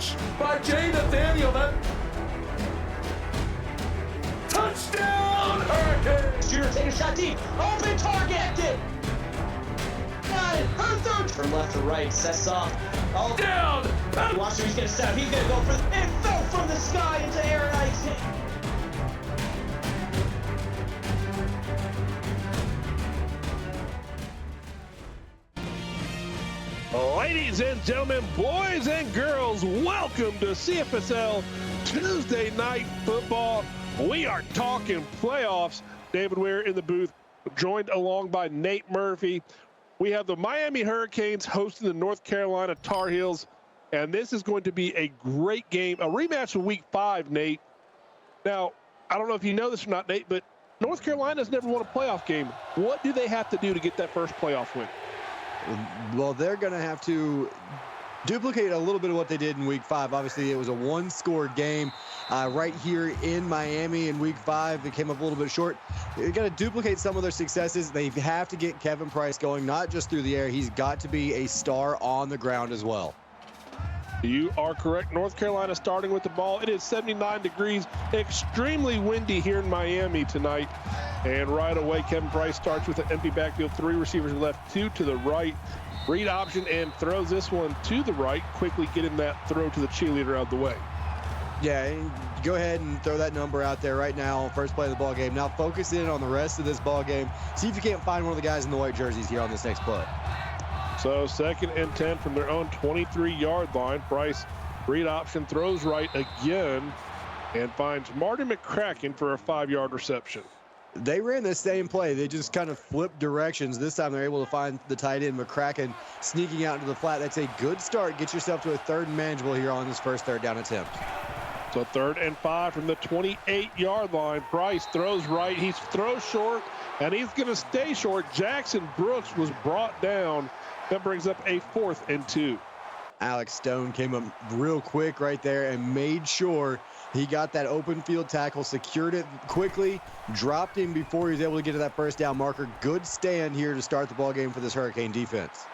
catch by Jay Nathaniel. Touchdown, Hurricanes! Shooter take a shot deep. Open target. Got it. Her third. From left to right. Sets off. Oh, Down! watch him. He's going to set up. He's going to go for it. It fell from the sky into Aaron Icing. Ladies and gentlemen, boys and girls, welcome to CFSL Tuesday Night Football. We are talking playoffs. David Ware in the booth, joined along by Nate Murphy. We have the Miami Hurricanes hosting the North Carolina Tar Heels, and this is going to be a great game, a rematch of Week 5, Nate. Now, I don't know if you know this or not, Nate, but North Carolina's never won a playoff game. What do they have to do to get that first playoff win? Well, they're going to have to duplicate a little bit of what they did in Week 5. Obviously, it was a one-score game right here in Miami in Week 5. It came up a little bit short. They're going to duplicate some of their successes. They have to get Kevin Price going, not just through the air. He's got to be a star on the ground as well. You are correct. North Carolina starting with the ball. It is 79 degrees, extremely windy here in Miami tonight. And right away, Kevin Price starts with an empty backfield. 3 receivers left, 2 to the right. Read option and throws this one to the right, quickly getting that throw to the cheerleader out of the way. Yeah, go ahead and throw that number out there right now, first play of the ball game. Now focus in on the rest of this ball game. See if you can't find one of the guys in the white jerseys here on this next play. So 2nd and 10 from their own 23-yard line. Price, read option, throws right again, and finds Martin McCracken for a 5-yard reception. They ran the same play. They just kind of flipped directions. This time they're able to find the tight end, McCracken, sneaking out into the flat. That's a good start. Get yourself to a 3rd and manageable here on this first 3rd down attempt. So 3rd and 5 from the 28-yard line. Price throws right. He throws short, and he's going to stay short. Jackson Brooks was brought down. That brings up a 4th and 2. Alex Stone came up real quick right there and made sure he got that open field tackle, secured it quickly, dropped him before he was able to get to that first down marker. Good stand here to start the ball game for this Hurricane defense.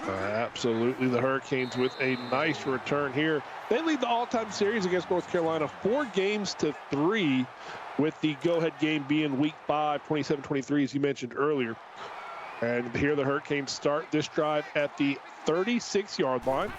Absolutely, the Hurricanes with a nice return here. They lead the all-time series against North Carolina 4-3, with the go-ahead game being Week 5, 27-23, as you mentioned earlier. And here the Hurricanes start this drive at the 36-yard line.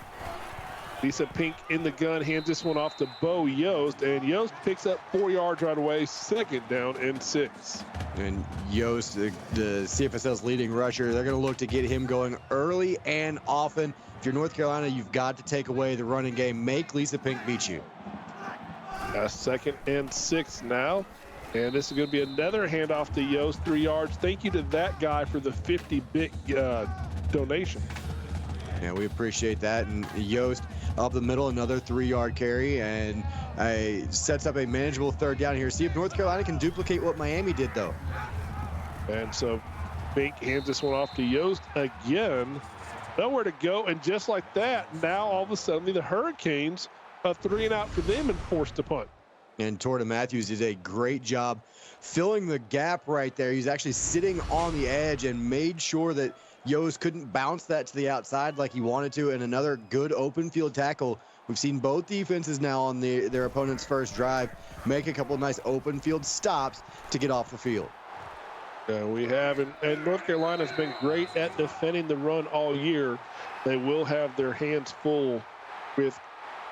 Lisa Pink in the gun, hands this one off to Bo Yost, and Yost picks up 4 yards right away, 2nd down and 6. And Yost, the CFSL's leading rusher, they're going to look to get him going early and often. If you're North Carolina, you've got to take away the running game. Make Lisa Pink beat you. 2nd and 6 now. And this is going to be another handoff to Yost, 3 yards. Thank you to that guy for the 50-bit donation. Yeah, we appreciate that. And Yost up the middle, another 3-yard carry, and sets up a manageable 3rd down here. See if North Carolina can duplicate what Miami did, though. And so Fink hands this one off to Yost again. Nowhere to go, and just like that, now all of a sudden the Hurricanes, a 3-and-out for them and forced to punt. And Torta Matthews did a great job filling the gap right there. He's actually sitting on the edge and made sure that Yost couldn't bounce that to the outside like he wanted to, and another good open field tackle. We've seen both defenses now on their opponent's first drive make a couple of nice open field stops to get off the field. Yeah, we have, and North Carolina's been great at defending the run all year. They will have their hands full with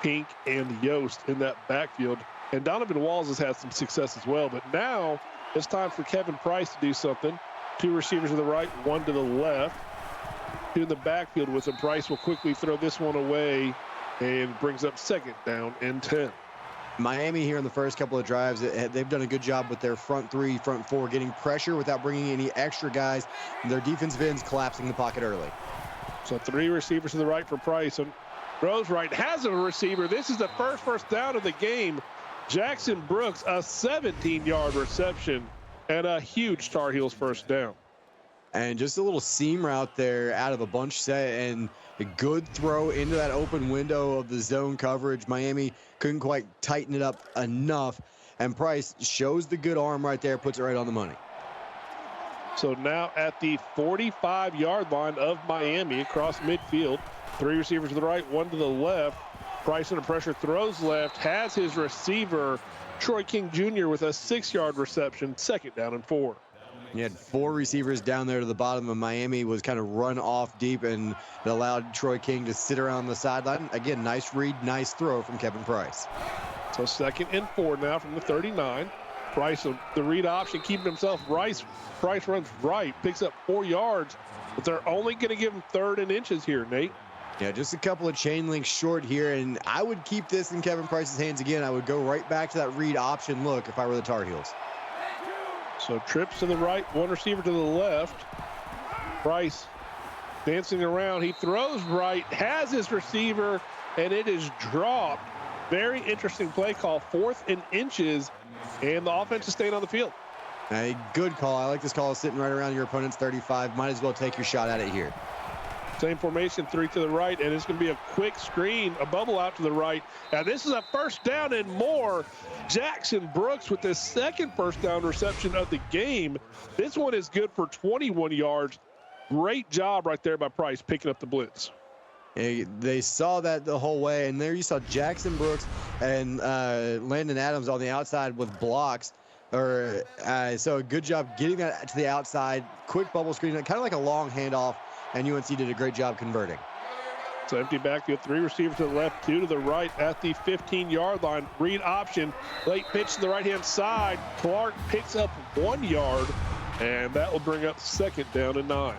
Pink and Yost in that backfield. And Donovan Walls has had some success as well, but now it's time for Kevin Price to do something. 2 receivers to the right, 1 to the left. 2 in the backfield with him. Price will quickly throw this one away and brings up 2nd down and 10. Miami here in the first couple of drives, they've done a good job with their front 3, front 4, getting pressure without bringing any extra guys. And their defensive ends collapsing the pocket early. So 3 receivers to the right for Price. And throws right, has a receiver. This is the first down of the game. Jackson Brooks, a 17-yard reception and a huge Tar Heels first down. And just a little seam route there out of a bunch set, and a good throw into that open window of the zone coverage. Miami couldn't quite tighten it up enough, and Price shows the good arm right there, puts it right on the money. So now at the 45-yard line of Miami across midfield, 3 receivers to the right, 1 to the left. Price under pressure, throws left, has his receiver, Troy King Jr. with a 6-yard reception, 2nd down and 4. You had 4 receivers down there to the bottom, and Miami was kind of run off deep, and it allowed Troy King to sit around the sideline. Again, nice read, nice throw from Kevin Price. So 2nd and 4 now from the 39. Price, the read option, keeping himself right. Price runs right, picks up 4 yards, but they're only going to give him 3rd and inches here, Nate. Yeah, just a couple of chain links short here, and I would keep this in Kevin Price's hands again. I would go right back to that read option look if I were the Tar Heels. So trips to the right, 1 receiver to the left. Price dancing around. He throws right, has his receiver, and it is dropped. Very interesting play call, 4th and inches, and the offense is staying on the field. A good call. I like this call, sitting right around your opponent's 35. Might as well take your shot at it here. Same formation, 3 to the right, and it's going to be a quick screen, a bubble out to the right. And this is a 1st down and more. Jackson Brooks with his 2nd 1st down reception of the game. This one is good for 21 yards. Great job right there by Price picking up the blitz. They saw that the whole way, and there you saw Jackson Brooks and Landon Adams on the outside with blocks. So a good job getting that to the outside. Quick bubble screen, kind of like a long handoff. And UNC did a great job converting. So empty backfield, 3 receivers to the left, 2 to the right at the 15-yard line. Read option, late pitch to the right-hand side. Clark picks up 1 yard, and that will bring up 2nd down and 9.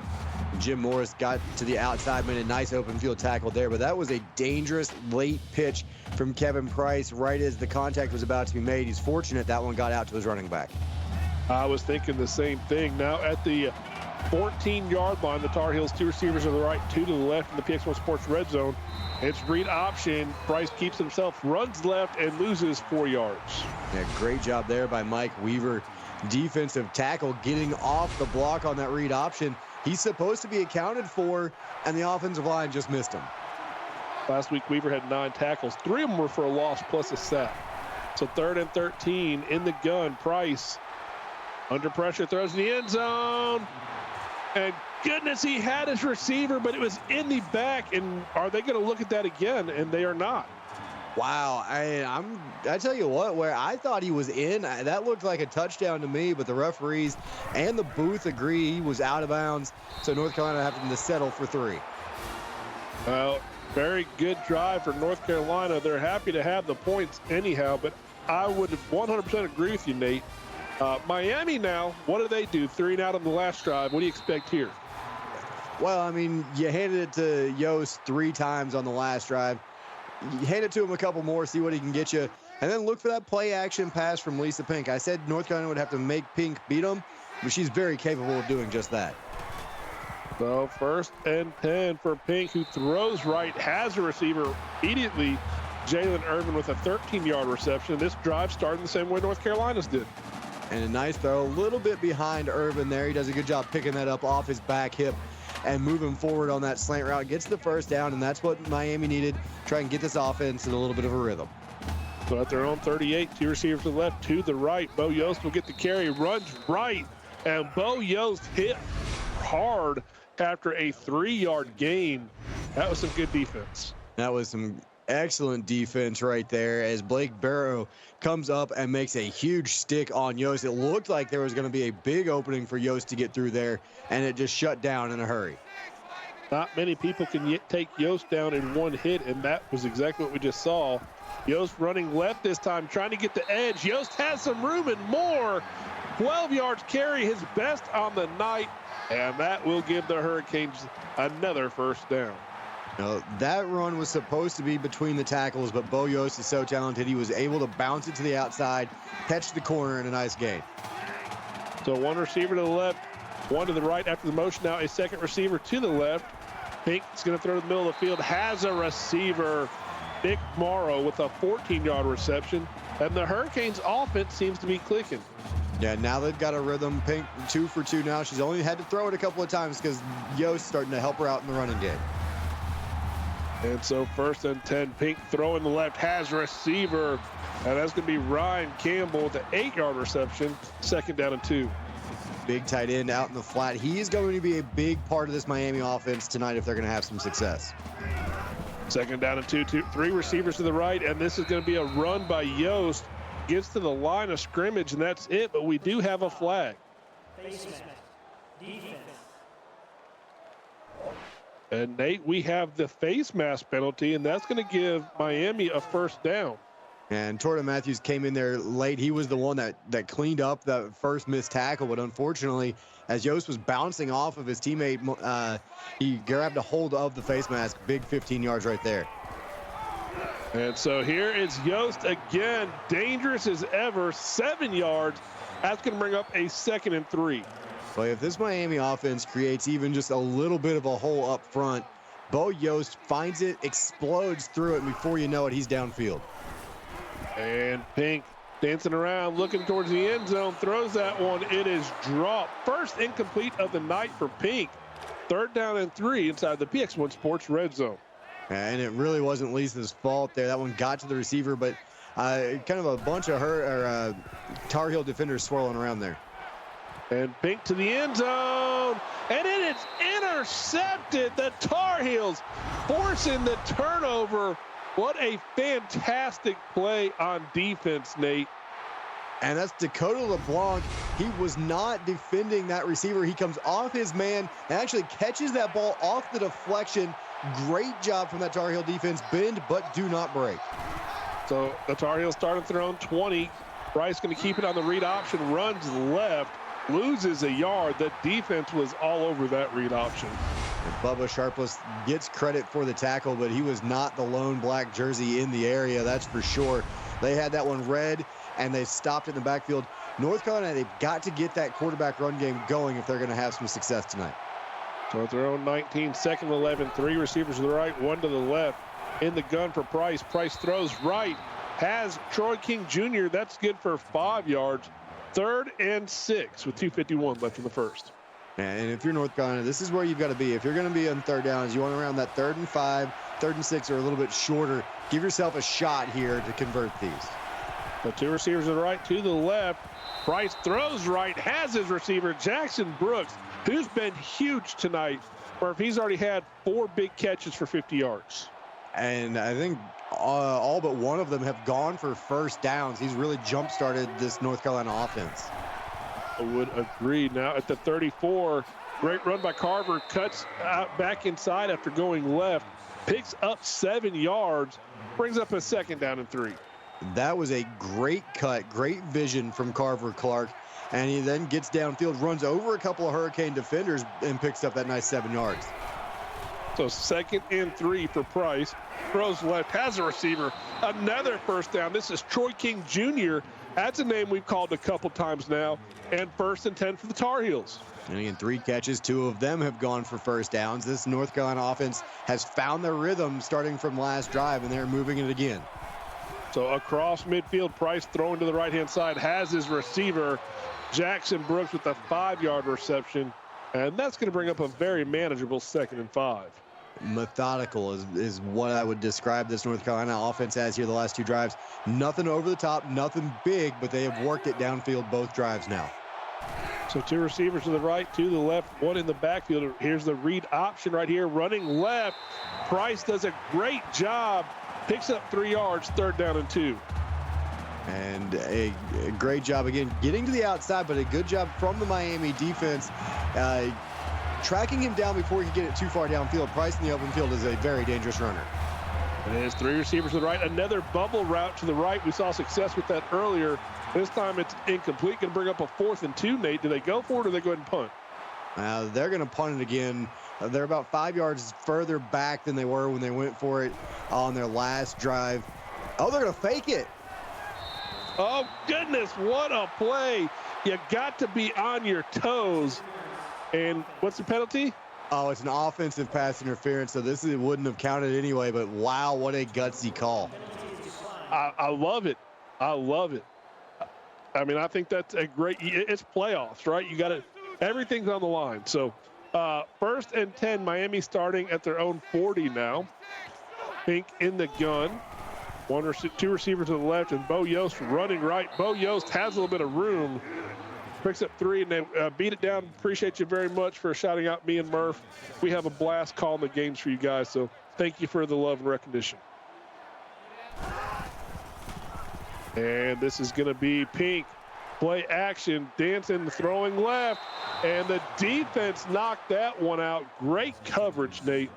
Jim Morris got to the outside, made a nice open field tackle there, but that was a dangerous late pitch from Kevin Price right as the contact was about to be made. He's fortunate that one got out to his running back. I was thinking the same thing. Now at the 14-yard line, the Tar Heels, 2 receivers to the right, 2 to the left in the PX1 Sports red zone. It's read option. Price keeps himself, runs left, and loses 4 yards. Yeah, great job there by Mike Weaver. Defensive tackle getting off the block on that read option. He's supposed to be accounted for, and the offensive line just missed him. Last week, Weaver had 9 tackles. 3 of them were for a loss plus a sack. So 3rd and 13 in the gun. Price under pressure, throws in the end zone. And goodness, he had his receiver, but it was in the back. And are they going to look at that again? And they are not. Wow, I tell you what, where I thought he was in, that looked like a touchdown to me, but the referees and the booth agree he was out of bounds. So North Carolina having to settle for 3. Well, very good drive for North Carolina. They're happy to have the points anyhow, but I would 100% agree with you, Nate. Miami now, what do they do? 3 and out on the last drive. What do you expect here? Well, I mean, you handed it to Yost 3 times on the last drive. You hand it to him a couple more, see what he can get you, and then look for that play action pass from Lisa Pink. I said North Carolina would have to make Pink beat him, but she's very capable of doing just that. So 1st and 10 for Pink, who throws right, has a receiver immediately. Jalen Irvin with a 13-yard reception. This drive started the same way North Carolina's did. And a nice throw, a little bit behind Irvin there. He does a good job picking that up off his back hip and moving forward on that slant route. Gets the 1st down, and that's what Miami needed. Try and get this offense in a little bit of a rhythm. So at their own 38, 2 receivers to the left, 2 to the right. Bo Yost will get the carry, runs right, and Bo Yost hit hard after a 3-yard gain. That was some good defense. That was some excellent defense right there as Blake Barrow comes up and makes a huge stick on Yost. It looked like there was going to be a big opening for Yost to get through there, and it just shut down in a hurry. Not many people can take Yost down in one hit, and that was exactly what we just saw. Yost running left this time, trying to get the edge. Yost has some room and more. 12 yards carry, his best on the night, and that will give the Hurricanes another 1st down. Now, that run was supposed to be between the tackles, but Bo Yost is so talented, he was able to bounce it to the outside, catch the corner, and a nice gain. So 1 receiver to the left, 1 to the right after the motion. Now a 2nd receiver to the left. Pink is going to throw to the middle of the field, has a receiver. Nick Morrow with a 14-yard reception. And the Hurricanes offense seems to be clicking. Yeah, now they've got a rhythm. Pink 2 for 2 now. She's only had to throw it a couple of times because Yost starting to help her out in the running game. And so 1st and 10, Pink throwing the left, has receiver. And that's going to be Ryan Campbell with an 8-yard reception, 2nd down and 2. Big tight end out in the flat. He is going to be a big part of this Miami offense tonight if they're going to have some success. Second down and three receivers to the right, and this is going to be a run by Yost. Gets to the line of scrimmage, and that's it, but we do have a flag. Face mask. Defense. And Nate, we have the face mask penalty, and that's going to give Miami a first down. And Torta Matthews came in there late. He was the one that cleaned up that first missed tackle, but unfortunately, as Yost was bouncing off of his teammate, he grabbed a hold of the face mask. Big 15 yards right there. And so here is Yost again, dangerous as ever, 7 yards. That's going to bring up a 2nd and 3. But if this Miami offense creates even just a little bit of a hole up front, Bo Yost finds it, explodes through it, and before you know it, he's downfield. And Pink dancing around, looking towards the end zone, throws that one. It is dropped. First incomplete of the night for Pink. 3rd down and 3 inside the PX1 Sports red zone. And it really wasn't Lisa's fault there. That one got to the receiver, but kind of a bunch of Tar Heel defenders swirling around there. And Pink to the end zone, and it is intercepted. The Tar Heels forcing the turnover. What a fantastic play on defense, Nate. And that's Dakota LeBlanc. He was not defending that receiver. He comes off his man and actually catches that ball off the deflection. Great job from that Tar Heel defense. Bend, but do not break. So the Tar Heels started their own 20. Bryce going to keep it on the read option, runs left, loses a yard. The defense was all over that read option. And Bubba Sharpless gets credit for the tackle, but he was not the lone black jersey in the area, that's for sure. They had that one read, and they stopped in the backfield. North Carolina, they've got to get that quarterback run game going if they're going to have some success tonight. So at their own 19, 2nd and 11, 3 receivers to the right, 1 to the left. In the gun for Price. Price throws right, has Troy King Jr. That's good for 5 yards. 3rd and 6 with 2:51 left in the first. And if you're North Carolina, this is where you've got to be. If you're going to be on 3rd downs, you want around that 3rd and 5, 3rd and 6, or a little bit shorter. Give yourself a shot here to convert these. So 2 receivers to the right, 2 to the left. Price throws right, has his receiver, Jackson Brooks, who's been huge tonight, or if he's already had 4 big catches for 50 yards. And I think all but one of them have gone for first downs. He's really jump-started this North Carolina offense. I would agree. Now at the 34, great run by Carver, cuts out back inside after going left, picks up 7 yards, brings up a 2nd down and 3. That was a great cut, great vision from Carver Clark. And he then gets downfield, runs over a couple of Hurricane defenders, and picks up that nice 7 yards. So 2nd and 3 for Price. Throws left, has a receiver. Another first down. This is Troy King Jr. That's a name we've called a couple times now. And 1st and 10 for the Tar Heels. And again, 3 catches, 2 of them have gone for first downs. This North Carolina offense has found their rhythm starting from last drive, and they're moving it again. So across midfield, Price throwing to the right-hand side, has his receiver, Jackson Brooks, with a 5-yard reception. And that's going to bring up a very manageable 2nd and 5. Methodical is what I would describe this North Carolina offense as here the last 2 drives. Nothing over the top, nothing big, but they have worked it downfield both drives now. So 2 receivers to the right, 2 to the left, 1 in the backfield. Here's the read option right here, running left. Price does a great job, picks up 3 yards, 3rd down and 2. And a great job again getting to the outside, but a good job from the Miami defense. Tracking him down before he can get it too far downfield. Price in the open field is a very dangerous runner. And it is 3 receivers to the right. Another bubble route to the right. We saw success with that earlier. This time it's incomplete. Going to bring up a 4th and 2, Nate. Do they go for it or do they go ahead and punt? They're going to punt it again. They're about 5 yards further back than they were when they went for it on their last drive. Oh, they're going to fake it. Oh, goodness, what a play. You got to be on your toes. And what's the penalty? Oh, it's an offensive pass interference, so it wouldn't have counted anyway, but wow, what a gutsy call. I love it. I love it. I mean, I think that's a great, it's playoffs, right? You got to, everything's on the line. So 1st and 10, Miami starting at their own 40 now. Pink in the gun. 2 receivers to the left, and Bo Yost running right. Bo Yost has a little bit of room. Picks up 3, and then beat it down. Appreciate you very much for shouting out me and Murph. We have a blast calling the games for you guys, so thank you for the love and recognition. And this is going to be Pink. Play action, dancing, throwing left, and the defense knocked that one out. Great coverage, Nate.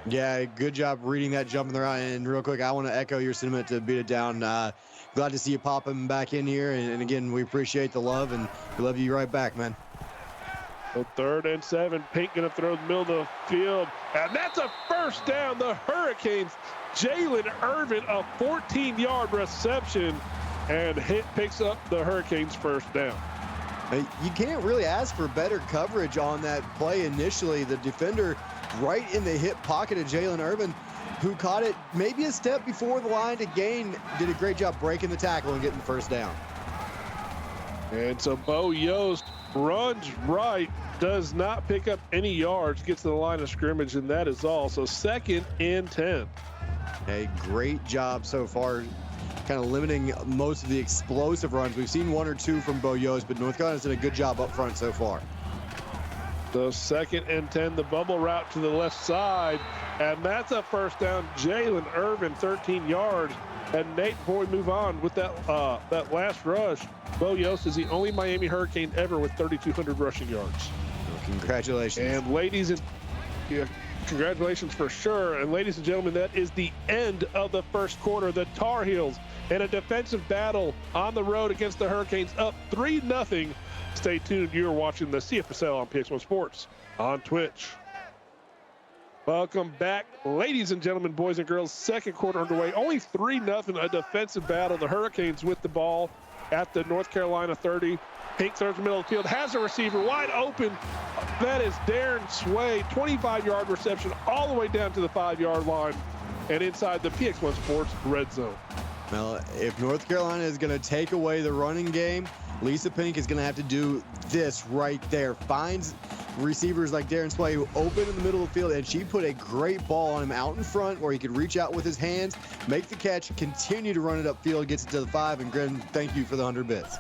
Yeah, good job reading that jump in the route. And real quick, I want to echo your sentiment to beat it down. Glad to see you pop him back in here. And again, we appreciate the love, and we love you right back, man. So 3rd and 7, Pink going to throw the middle of the field, and that's a first down. The Hurricanes, Jalen Irvin, a 14-yard reception, and picks up the Hurricanes' first down. You can't really ask for better coverage on that play initially. The defender right in the hip pocket of Jalen Irvin, who caught it maybe a step before the line to gain, did a great job breaking the tackle and getting the first down. And so Bo Yost runs right, does not pick up any yards, gets to the line of scrimmage, and that is all. So 2nd and 10. A great job so far, kind of limiting most of the explosive runs. We've seen 1 or 2 from Bo Yost, but North Carolina's done a good job up front so far. So 2nd and 10, the bubble route to the left side, and that's a first down. Jalen Irvin, 13 yards. And Nate, before we move on with that last rush, Bo Yost is the only Miami Hurricane ever with 3,200 rushing yards. Well, congratulations. And ladies and congratulations for sure. And ladies and gentlemen, that is the end of the first quarter. The Tar Heels in a defensive battle on the road against the Hurricanes, up 3-0. Stay tuned. You're watching the CFSL on PX1 Sports on Twitch. Welcome back, ladies and gentlemen, boys and girls. Second quarter underway. Only 3-0, a defensive battle. The Hurricanes with the ball at the North Carolina 30. Pink throws the middle of the field, has a receiver wide open. That is Darren Sway, 25-yard reception all the way down to the 5-yard line and inside the PX1 Sports red zone. Well, if North Carolina is going to take away the running game, Lisa Pink is going to have to do this right there. Finds receivers like Darren Sway who open in the middle of the field, and she put a great ball on him out in front where he could reach out with his hands, make the catch, continue to run it upfield, gets it to the 5, and Gren, thank you for the 100 bits.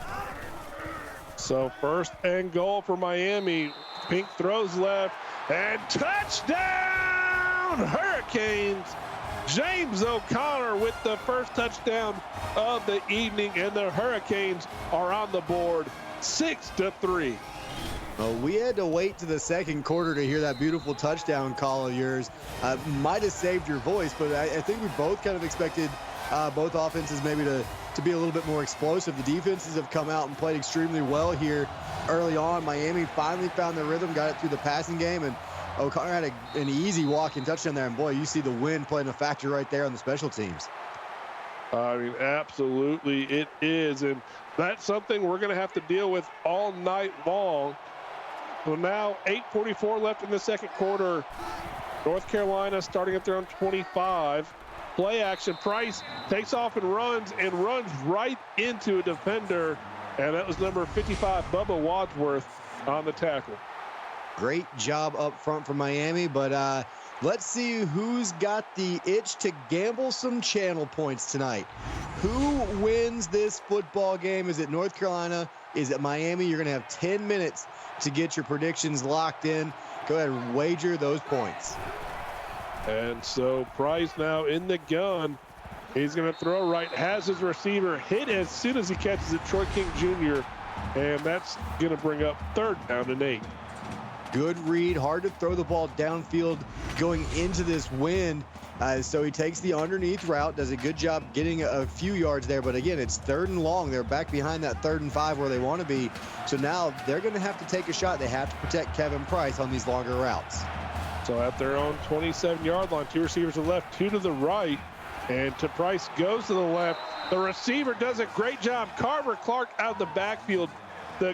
So 1st and goal for Miami. Pink throws left, and touchdown Hurricanes. James O'Connor with the first touchdown of the evening, and the Hurricanes are on the board 6-3. Well, we had to wait to the second quarter to hear that beautiful touchdown call of yours. Might have saved your voice, but I think we both kind of expected both offenses maybe to be a little bit more explosive. The defenses have come out and played extremely well here early on. Miami finally found their rhythm, got it through the passing game, and O'Connor had an easy walk-in touchdown there. And, boy, you see the wind playing a factor right there on the special teams. I mean, absolutely it is. And that's something we're going to have to deal with all night long. So now 8:44 left in the second quarter. North Carolina starting at their own 25. Play action. Price takes off and runs right into a defender. And that was number 55, Bubba Wadsworth, on the tackle. Great job up front for Miami, but let's see who's got the itch to gamble some channel points tonight. Who wins this football game? Is it North Carolina? Is it Miami? You're going to have 10 minutes to get your predictions locked in. Go ahead and wager those points. And so Price now in the gun. He's going to throw right, has his receiver hit as soon as he catches it, Troy King Jr., and that's going to bring up 3rd down and 8. Good read, hard to throw the ball downfield going into this wind. So he takes the underneath route, does a good job getting a few yards there. But again, it's 3rd and long. They're back behind that 3rd and 5 where they want to be. So now they're going to have to take a shot. They have to protect Kevin Price on these longer routes. So at their own 27-yard line, 2 receivers to the left, 2 to the right. And to Price goes to the left. The receiver does a great job. Carver Clark out of the backfield.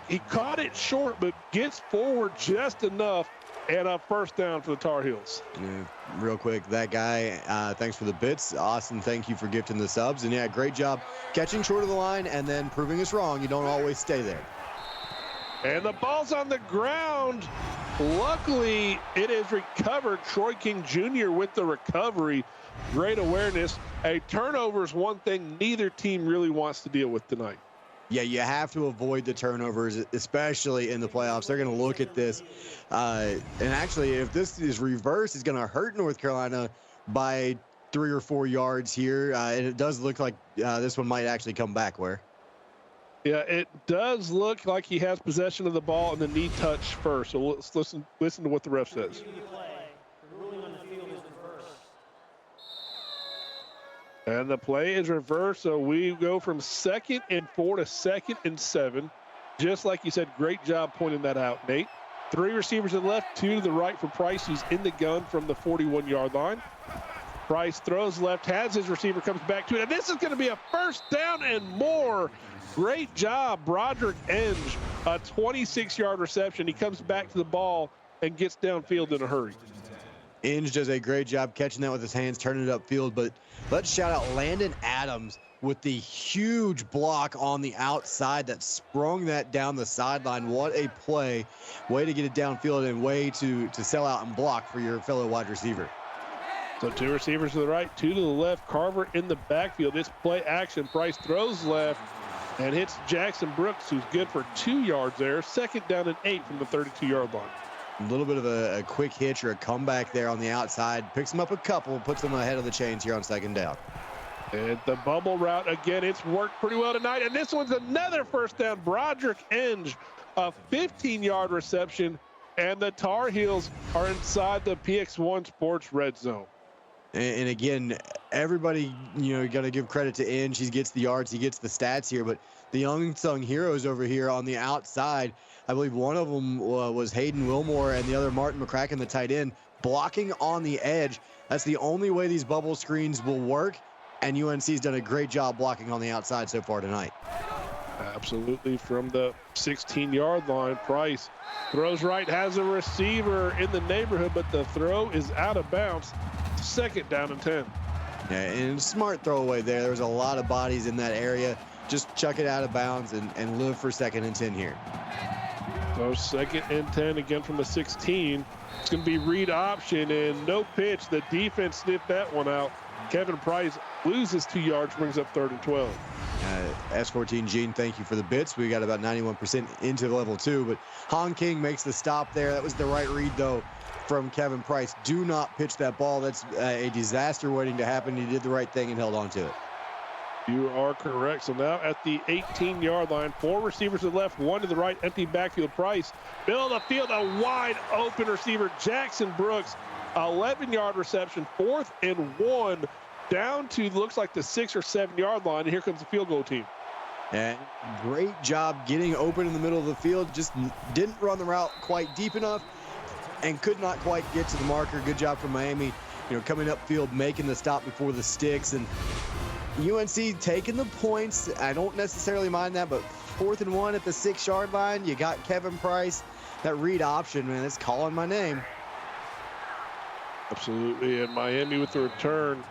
He caught it short, but gets forward just enough, and a first down for the Tar Heels. Yeah, real quick, that guy, thanks for the bits. Austin, thank you for gifting the subs. And, yeah, great job catching short of the line and then proving us wrong. You don't always stay there. And the ball's on the ground. Luckily, it is recovered. Troy King Jr. with the recovery. Great awareness. A turnover is one thing neither team really wants to deal with tonight. Yeah, you have to avoid the turnovers, especially in the playoffs. They're going to look at this. And actually, if this is reversed, it's going to hurt North Carolina by 3 or 4 yards here, and it does look like this one might actually come back. Where? Yeah, it does look like he has possession of the ball and the knee touch first. So let's listen to what the ref says. The ruling on the field is reversed. And the play is reversed, so we go from 2nd and 4 to 2nd and 7. Just like you said, great job pointing that out, Nate. 3 receivers to the left, 2 to the right for Price, who's in the gun from the 41-yard line. Price throws left, has his receiver, comes back to it, and this is going to be a first down and more. Great job, Broderick Enge, a 26-yard reception. He comes back to the ball and gets downfield in a hurry. Enge does a great job catching that with his hands, turning it upfield. But let's shout out Landon Adams with the huge block on the outside that sprung that down the sideline. What a play. Way to get it downfield and way to sell out and block for your fellow wide receiver. So 2 receivers to the right, 2 to the left. Carver in the backfield. It's play action. Price throws left and hits Jackson Brooks, who's good for 2 yards there. 2nd down and 8 from the 32-yard line. A little bit of a quick hitch or a comeback there on the outside. Picks him up a couple, puts him ahead of the chains here on 2nd down. And the bubble route, again, it's worked pretty well tonight. And this one's another first down. Broderick Enge, a 15-yard reception. And the Tar Heels are inside the PX1 Sports red zone. And again, everybody, got to give credit to Enge. He gets the yards, he gets the stats here. But the unsung heroes over here on the outside, I believe one of them was Hayden Wilmore and the other Martin McCracken, the tight end, blocking on the edge. That's the only way these bubble screens will work. And UNC's done a great job blocking on the outside so far tonight. Absolutely. From the 16-yard line, Price throws right, has a receiver in the neighborhood, but the throw is out of bounds. 2nd down and 10. Yeah, and smart throwaway there. There was a lot of bodies in that area. Just chuck it out of bounds and live for 2nd and 10 here. So 2nd and 10 again from the 16. It's going to be read option and no pitch. The defense sniffed that one out. Kevin Price loses 2 yards, brings up 3rd and 12. S14 Gene, thank you for the bits. We got about 91% into level 2, but Han King makes the stop there. That was the right read, though, from Kevin Price. Do not pitch that ball. That's a disaster waiting to happen. He did the right thing and held on to it. You are correct. So now at the 18-yard line, 4 receivers to the left, 1 to the right, empty backfield. Price, middle of the field, a wide open receiver, Jackson Brooks, 11-yard reception, 4th and 1, down to looks like the 6 or 7-yard line. And here comes the field goal team. And great job getting open in the middle of the field. Just didn't run the route quite deep enough and could not quite get to the marker. Good job from Miami, coming upfield, making the stop before the sticks. And UNC taking the points. I don't necessarily mind that, but 4th and 1 at the 6-yard line. You got Kevin Price. That read option, man, it's calling my name. Absolutely. And Miami with the return.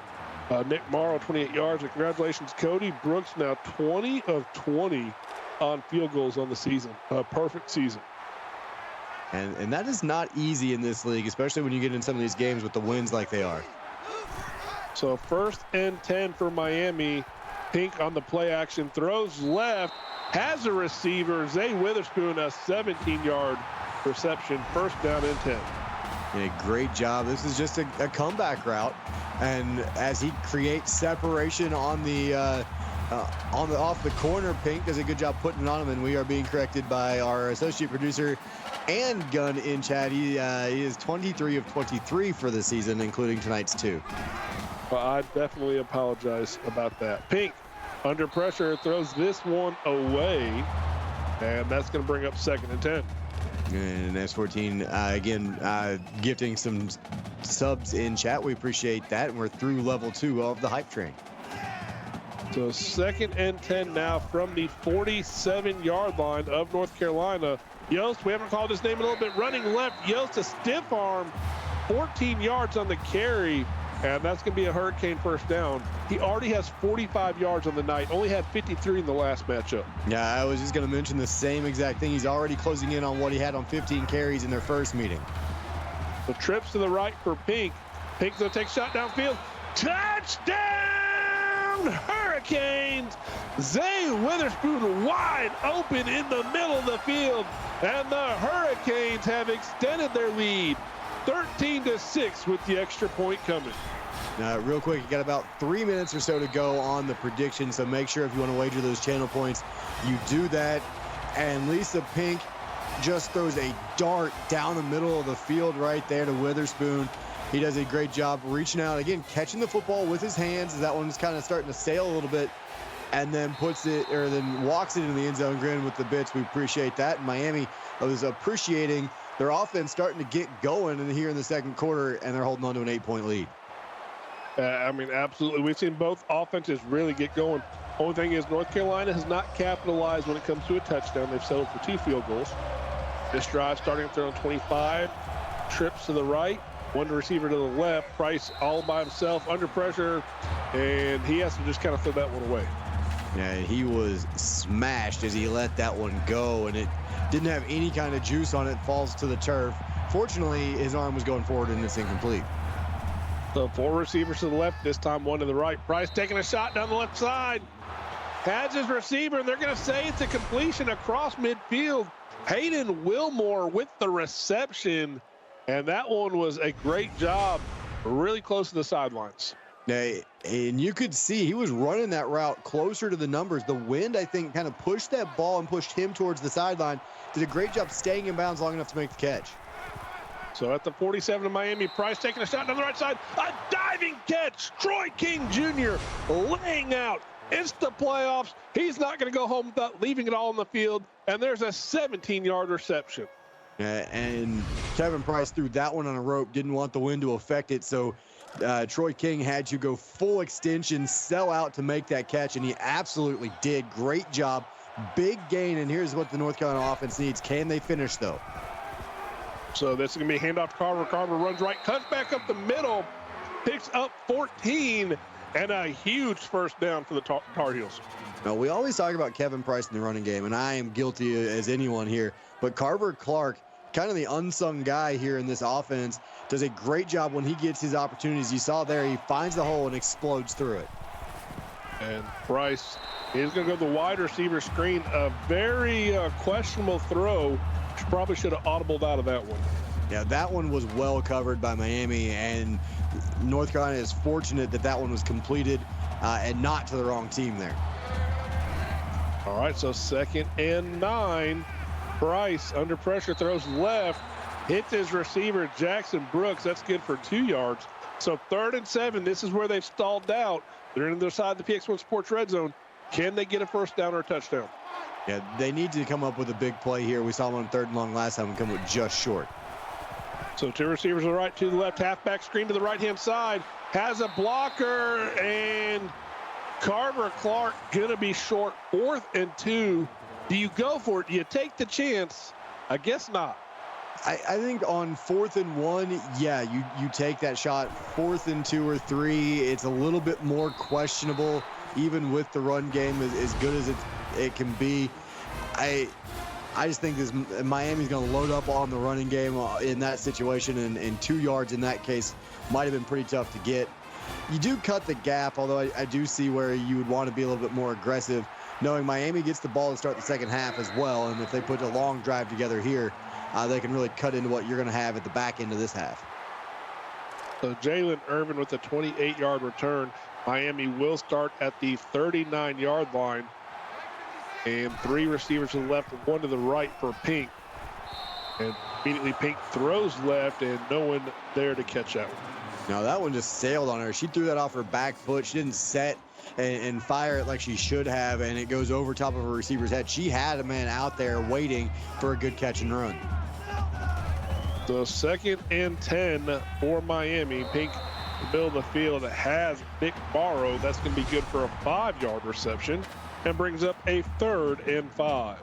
Nick Morrow, 28 yards. And congratulations, Cody Brooks, now 20 of 20 on field goals on the season. A perfect season. And that is not easy in this league, especially when you get in some of these games with the wins like they are. So 1st and 10 for Miami. Pink on the play action, throws left, has a receiver. Zay Witherspoon, a 17-yard reception, 1st down and 10. Yeah, great job. This is just a comeback route. And as he creates separation on the off the corner, Pink does a good job putting it on him. And we are being corrected by our associate producer and gun in chat. He is 23 of 23 for the season, including tonight's 2. Well, I definitely apologize about that. Pink under pressure throws this one away, and that's going to bring up 2nd and 10. And S14 again gifting some subs in chat. We appreciate that, and we're through level 2 of the hype train. So 2nd and 10 now from the 47-yard line of North Carolina. Yost, we haven't called his name in a little bit, running left. Yost, a stiff arm, 14 yards on the carry, and that's going to be a hurricane 1st down. He already has 45 yards on the night, only had 53 in the last matchup. Yeah, I was just going to mention the same exact thing. He's already closing in on what he had on 15 carries in their first meeting. The trips to the right for Pink. Pink's going to take a shot downfield. Touchdown, Hurricanes! Zay Witherspoon wide open in the middle of the field, and the Hurricanes have extended their lead 13-6 with the extra point coming. Real quick, you got about 3 minutes or so to go on the prediction, so make sure if you want to wager those channel points, you do that. And Lisa Pink just throws a dart down the middle of the field right there to Witherspoon. He does a great job reaching out, again, catching the football with his hands as that one's kind of starting to sail a little bit, and then then walks it into the end zone, grin with the bits. We appreciate that. And Miami was appreciating their offense starting to get going in here in the second quarter, and they're holding on to an 8-point lead. I mean, absolutely. We've seen both offenses really get going. Only thing is North Carolina has not capitalized when it comes to a touchdown. They've settled for 2 field goals. This drive starting up there on 25, trips to the right, one receiver to the left. Price all by himself under pressure, and he has to just kind of throw that one away. Yeah, he was smashed as he let that one go, and it didn't have any kind of juice on it. Falls to the turf. Fortunately, his arm was going forward, and it's incomplete. So 4 receivers to the left, this time 1 to the right. Price taking a shot down the left side. Has his receiver, and they're going to say it's a completion across midfield. Hayden Wilmore with the reception, and that one was a great job, really close to the sidelines. Yeah, and you could see he was running that route closer to the numbers. The wind, I think, kind of pushed that ball and pushed him towards the sideline. Did a great job staying in bounds long enough to make the catch. So at the 47 of Miami, Price taking a shot down the right side. A diving catch. Troy King Jr. laying out. It's the playoffs. He's not going to go home without leaving it all on the field. And there's a 17-yard reception. And Kevin Price threw that one on a rope, didn't want the wind to affect it. So Troy King had to go full extension, sell out to make that catch, and he absolutely did. Great job. Big gain, and here's what the North Carolina offense needs. Can they finish, though? So this is going to be a handoff to Carver. Carver runs right, cuts back up the middle, picks up 14, and a huge first down for the Tar Heels. Now, we always talk about Kevin Price in the running game, and I am guilty as anyone here, but Carver Clark, kind of the unsung guy here in this offense, does a great job when he gets his opportunities. You saw there, he finds the hole and explodes through it. And Price is going to go the wide receiver screen. A very questionable throw. Probably should have audibled out of that one. Yeah, that one was well covered by Miami, and North Carolina is fortunate that that one was completed and not to the wrong team there. All right, so 2nd and 9. Price under pressure throws left, hits his receiver Jackson Brooks. That's good for 2 yards. So 3rd and 7. This is where they've stalled out. They're in their side of the PX1 Sports red zone. Can they get a first down or a touchdown? Yeah, they need to come up with a big play here. We saw them on 3rd and long last time and come with just short. So 2 receivers to the right, 2 to the left, halfback screen to the right-hand side. Has a blocker, and Carver Clark going to be short. 4th and 2. Do you go for it? Do you take the chance? I guess not. I think on 4th and 1, yeah, you take that shot. 4th and 2 or 3, it's a little bit more questionable, even with the run game as good as it can be. I just think Miami's going to load up on the running game in that situation, and 2 yards in that case might have been pretty tough to get. You do cut the gap, although I do see where you would want to be a little bit more aggressive, knowing Miami gets the ball to start the second half as well, and if they put a long drive together here, they can really cut into what you're going to have at the back end of this half. So Jalen Irvin with a 28-yard return. Miami will start at the 39-yard line. And 3 receivers to the left, 1 to the right for Pink. And immediately Pink throws left, and no one there to catch that one. No, that one just sailed on her. She threw that off her back foot. She didn't set and fire it like she should have, and it goes over top of her receiver's head. She had a man out there waiting for a good catch and run. So 2nd and 10 for Miami. Pink in the middle of the field has Nick Morrow. That's going to be good for a 5-yard reception and brings up a 3rd and 5.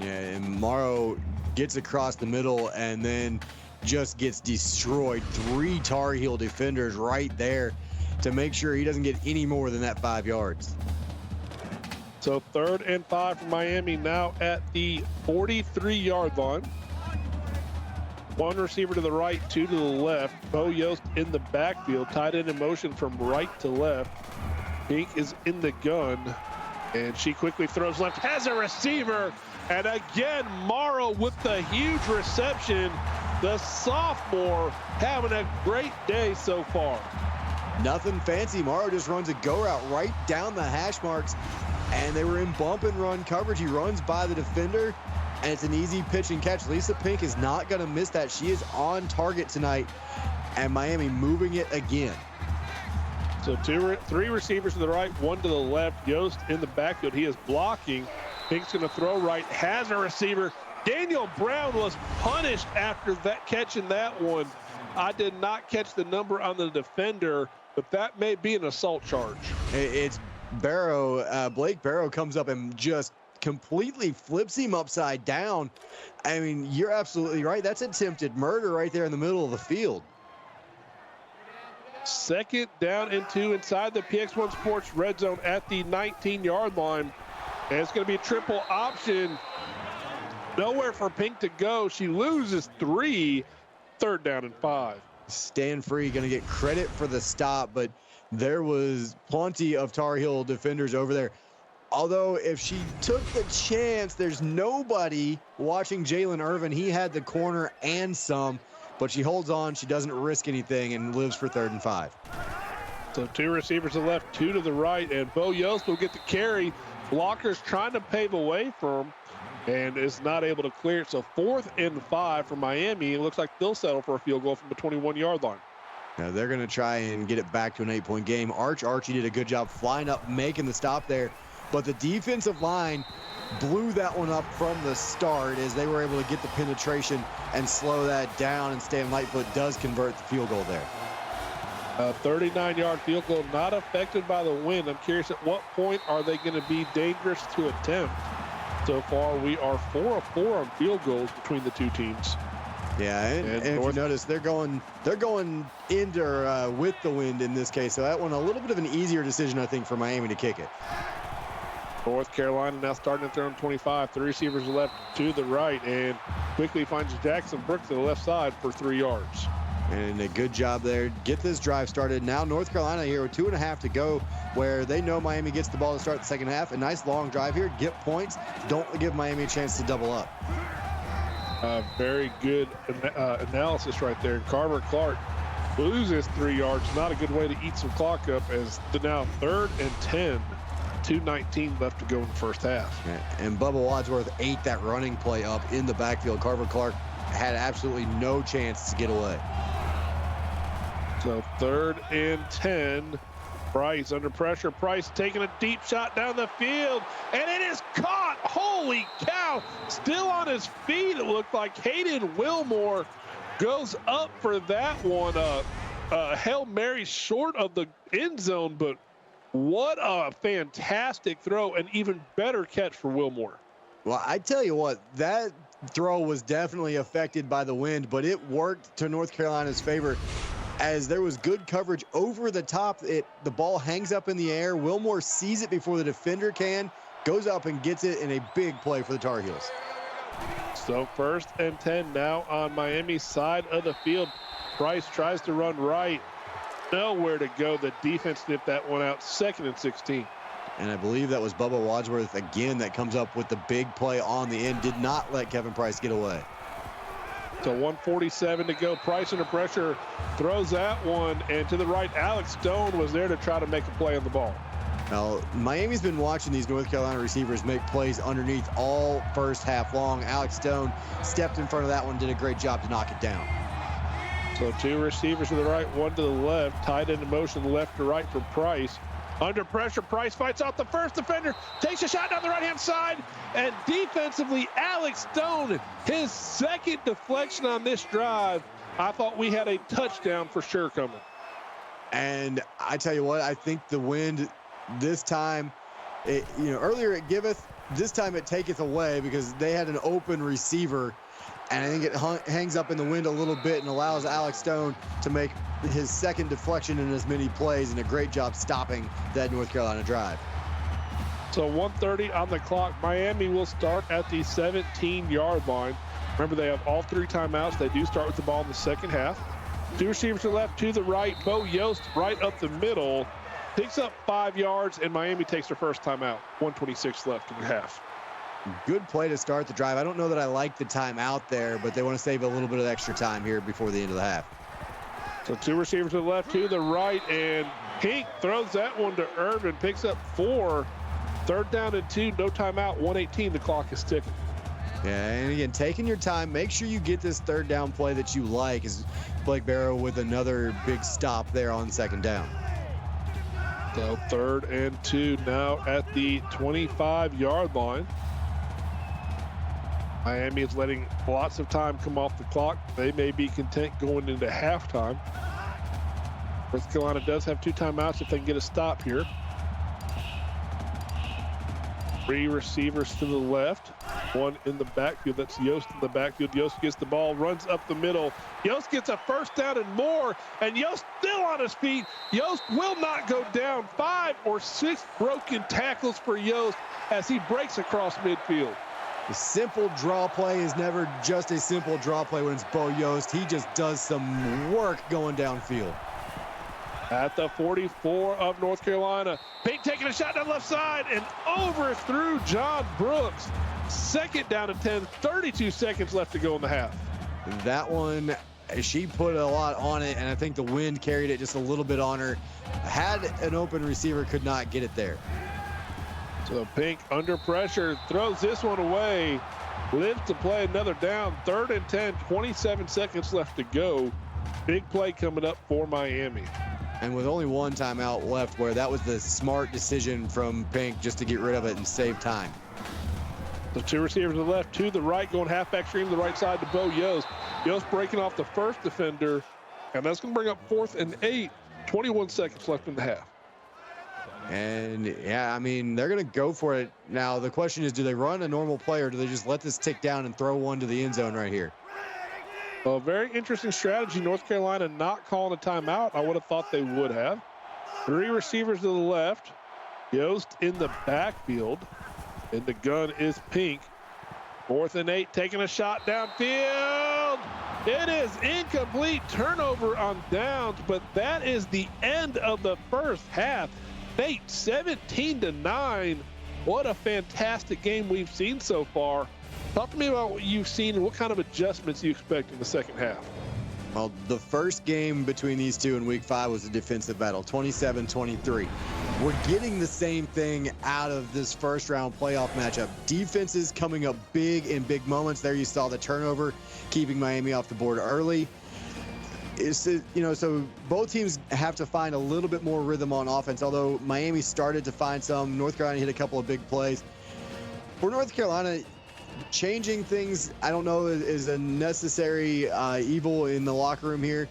Yeah, and Morrow gets across the middle and then just gets destroyed. 3 Tar Heel defenders right there to make sure he doesn't get any more than that 5 yards. So 3rd and 5 for Miami, now at the 43-yard line. 1 receiver to the right, 2 to the left. Bo Yost in the backfield, tied in motion from right to left. Pink is in the gun, and she quickly throws left, has a receiver, and again, Morrow with the huge reception. The sophomore having a great day so far. Nothing fancy. Morrow just runs a go route right down the hash marks, and they were in bump and run coverage. He runs by the defender, and it's an easy pitch and catch. Lisa Pink is not going to miss that. She is on target tonight, and Miami moving it again. So three receivers to the right, one to the left. Yost in the backfield. He is blocking. Pink's going to throw right, has a receiver. Daniel Brown was punished after that catching that one. I did not catch the number on the defender, but that may be an assault charge. It's Barrow. Blake Barrow comes up and just completely flips him upside down. I mean, you're absolutely right. That's attempted murder right there in the middle of the field. 2nd down and 2 inside the PX1 Sports red zone at the 19-yard line. And it's going to be a triple option. Nowhere for Pink to go. She loses 3. 3rd down and 5. Stan Free going to get credit for the stop, but there was plenty of Tar Heel defenders over there. Although if she took the chance, there's nobody watching Jalen Irvin. He had the corner and some, but she holds on. She doesn't risk anything and lives for 3rd and 5. So 2 receivers to the left, 2 to the right, and Bo Yost will get the carry. Blockers trying to pave a way for him and is not able to clear it. So 4th and 5 for Miami. It looks like they'll settle for a field goal from the 21-yard line. Now they're going to try and get it back to an 8-point game. Archie did a good job flying up, making the stop there. But the defensive line blew that one up from the start as they were able to get the penetration and slow that down. And Stan Lightfoot does convert the field goal there. A 39-yard field goal not affected by the wind. I'm curious at what point are they going to be dangerous to attempt? So far, we are 4 of 4 on field goals between the two teams. Yeah, and if you notice, they're going into with the wind in this case. So that one a little bit of an easier decision, I think, for Miami to kick it. North Carolina now starting at their own 25. 3 receivers left to the right, and quickly finds Jackson Brooks to the left side for 3 yards. And a good job there. Get this drive started. Now North Carolina here with 2.5 to go, where they know Miami gets the ball to start the second half. A nice long drive here. Get points. Don't give Miami a chance to double up. Very good analysis right there. Carver Clark loses 3 yards. Not a good way to eat some clock up as the now 3rd and 10. 2:19 left to go in the first half. And Bubba Wadsworth ate that running play up in the backfield. Carver Clark had absolutely no chance to get away. So 3rd and 10. Price under pressure. Price taking a deep shot down the field, and it is caught. Holy cow. Still on his feet, it looked like. Hayden Wilmore goes up for that one. Hail Mary short of the end zone, but what a fantastic throw, and even better catch for Wilmore. Well, I tell you what, that throw was definitely affected by the wind, but it worked to North Carolina's favor as there was good coverage over the top. The ball hangs up in the air. Wilmore sees it before the defender can, goes up and gets it in a big play for the Tar Heels. So 1st and 10 now on Miami's side of the field. Price tries to run right. Nowhere to go. The defense snipped that one out. 2nd and 16. And I believe that was Bubba Wadsworth again that comes up with the big play on the end. Did not let Kevin Price get away. So 1:47 to go. Price under pressure throws that one, and to the right, Alex Stone was there to try to make a play on the ball. Now, Miami's been watching these North Carolina receivers make plays underneath all first half long. Alex Stone stepped in front of that one, did a great job to knock it down. So 2 receivers to the right, 1 to the left. Tight end in motion left to right for Price. Under pressure, Price fights off the first defender, takes a shot down the right-hand side, and defensively, Alex Stone, his 2nd deflection on this drive. I thought we had a touchdown for sure coming. And I tell you what, I think the wind this time, earlier it giveth, this time it taketh away because they had an open receiver, and I think it hangs up in the wind a little bit and allows Alex Stone to make his 2nd deflection in as many plays, and a great job stopping that North Carolina drive. So 1:30 on the clock. Miami will start at the 17-yard line. Remember, they have all 3 timeouts. They do start with the ball in the second half. 2 receivers to the left, to the right. Bo Yost right up the middle. Picks up 5 yards, and Miami takes their first timeout. 1:26 left in the half. Good play to start the drive. I don't know that I like the timeout there, but they want to save a little bit of extra time here before the end of the half. So 2 receivers to the left, 2 to the right, and Pink throws that one to Irvin, picks up 4. 3rd down and 2, no timeout, 1:18, the clock is ticking. Yeah, and again, taking your time, make sure you get this 3rd down play that you like, is Blake Barrow with another big stop there on 2nd down. So 3rd and 2 now at the 25-yard line. Miami is letting lots of time come off the clock. They may be content going into halftime. North Carolina does have 2 timeouts if they can get a stop here. 3 receivers to the left, 1 in the backfield. That's Yost in the backfield. Yost gets the ball, runs up the middle. Yost gets a 1st down and more, and Yost still on his feet. Yost will not go down. 5 or 6 broken tackles for Yost as he breaks across midfield. The simple draw play is never just a simple draw play when it's Bo Yost. He just does some work going downfield. At the 44 of North Carolina, Pink taking a shot down left side and overthrew John Brooks. 2nd down and 10, 32 seconds left to go in the half. That one, she put a lot on it, and I think the wind carried it just a little bit on her. Had an open receiver, could not get it there. So Pink under pressure, throws this one away, lives to play another down. 3rd and 10, 27 seconds left to go. Big play coming up for Miami. And with only 1 timeout left, where that was the smart decision from Pink just to get rid of it and save time. So 2 receivers to the left, 2 to the right, going halfback stream to the right side to Bo Yost. Yost breaking off the 1st defender, and that's going to bring up 4th and 8, 21 seconds left in the half. And yeah, I mean, they're going to go for it. Now, the question is, do they run a normal play, or do they just let this tick down and throw one to the end zone right here? Well, very interesting strategy. North Carolina not calling a timeout. I would have thought they would have. 3 receivers to the left. Yost in the backfield. And the gun is Pink. 4th and 8, taking a shot downfield. It is incomplete. Turnover on downs, but that is the end of the first half. Nate, 17-9. What a fantastic game we've seen so far. Talk to me about what you've seen and what kind of adjustments you expect in the second half. Well, the first game between these two in week 5 was a defensive battle, 27-23. We're getting the same thing out of this first round playoff matchup. Defenses coming up big in big moments. There you saw the turnover, keeping Miami off the board early. So both teams have to find a little bit more rhythm on offense, although Miami started to find some. North Carolina hit a couple of big plays. For North Carolina, changing things, I don't know, is a necessary evil in the locker room here.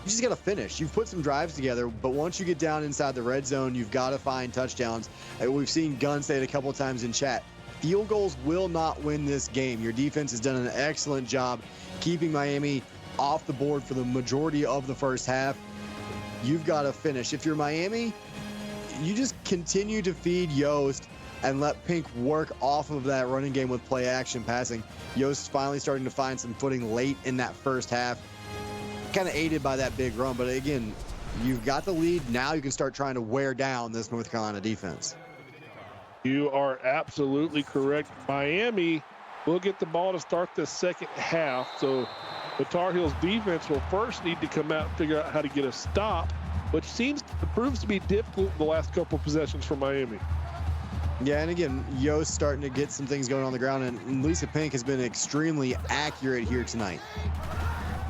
You just got to finish. You've put some drives together, but once you get down inside the red zone, you've got to find touchdowns. We've seen Gunn say it a couple of times in chat. Field goals will not win this game. Your defense has done an excellent job keeping Miami off the board for the majority of the first half. You've got to finish. If you're Miami, you just continue to feed Yost and let Pink work off of that running game with play action passing. Yost finally starting to find some footing late in that first half, kind of aided by that big run. But again, you've got the lead. Now you can start trying to wear down this North Carolina defense. You are absolutely correct. Miami will get the ball to start the second half. So the Tar Heels defense will first need to come out and figure out how to get a stop, which proves to be difficult the last couple of possessions for Miami. Yeah, and again, Yost starting to get some things going on the ground, and Lisa Pink has been extremely accurate here tonight.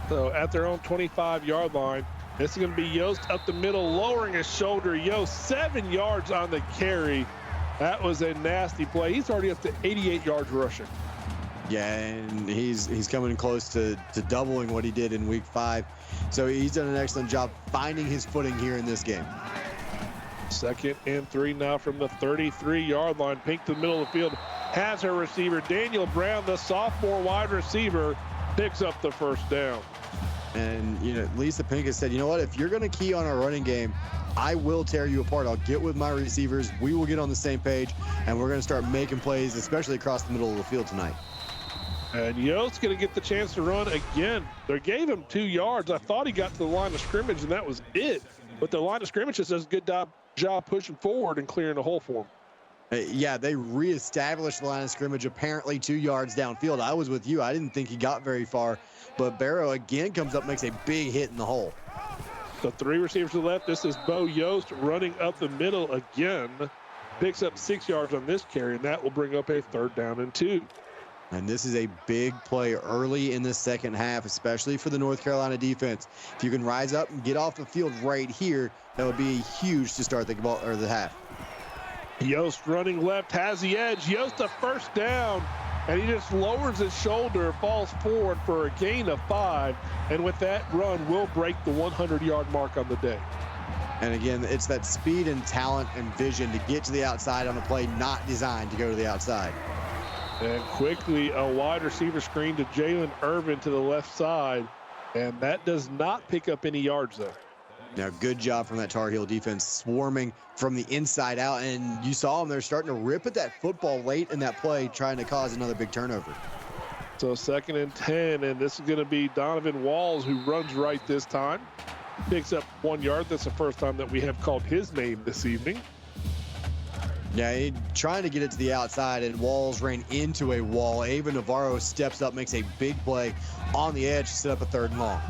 So at their own 25-yard line, this is going to be Yost up the middle, lowering his shoulder. Yost 7 yards on the carry. That was a nasty play. He's already up to 88 yards rushing. Yeah, and he's coming close to doubling what he did in week 5. So he's done an excellent job finding his footing here in this game. 2nd and 3 now from the 33-yard line. Pink to the middle of the field, has her receiver. Daniel Brown, the sophomore wide receiver, picks up the first down. And, Lisa Pink has said, you know what, if you're going to key on our running game, I will tear you apart. I'll get with my receivers. We will get on the same page, and we're going to start making plays, especially across the middle of the field tonight. And Yost's going to get the chance to run again. They gave him 2 yards. I thought he got to the line of scrimmage, and that was it. But the line of scrimmage just does a good job pushing forward and clearing the hole for him. Yeah, they reestablished the line of scrimmage apparently 2 yards downfield. I was with you. I didn't think he got very far. But Barrow again comes up, makes a big hit in the hole. So 3 receivers to the left. This is Bo Yost running up the middle again. Picks up 6 yards on this carry, and that will bring up a 3rd down and 2. And this is a big play early in the second half, especially for the North Carolina defense. If you can rise up and get off the field right here, that would be huge to start the ball or the half. Yost running left, has the edge. Yost a 1st down, and he just lowers his shoulder, falls forward for a gain of 5, and with that run, will break the 100-yard mark on the day. And again, it's that speed and talent and vision to get to the outside on a play not designed to go to the outside. And quickly, a wide receiver screen to Jalen Irvin to the left side, and that does not pick up any yards there. Now, good job from that Tar Heel defense, swarming from the inside out, and you saw them, they're starting to rip at that football late in that play, trying to cause another big turnover. So 2nd and 10, and this is going to be Donovan Walls, who runs right this time. Picks up 1 yard. That's the first time that we have called his name this evening. Yeah, trying to get it to the outside, and Walls ran into a wall. Ava Navarro steps up, makes a big play on the edge to set up a 3rd and long.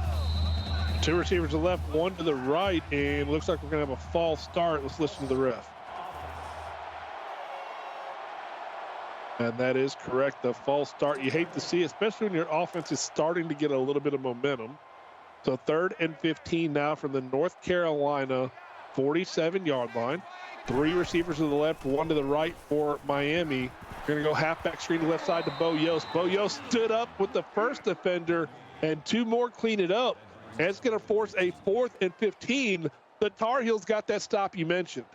2 receivers to the left, 1 to the right, and looks like we're going to have a false start. Let's listen to the ref. And that is correct, the false start. You hate to see, especially when your offense is starting to get a little bit of momentum. So 3rd and 15 now from the North Carolina 47-yard line. 3 receivers to the left, 1 to the right for Miami. We're going to go halfback screen to left side to Bo Yost. Bo Yost stood up with the 1st defender, and 2 more clean it up. And it's going to force a 4th and 15. The Tar Heels got that stop you mentioned.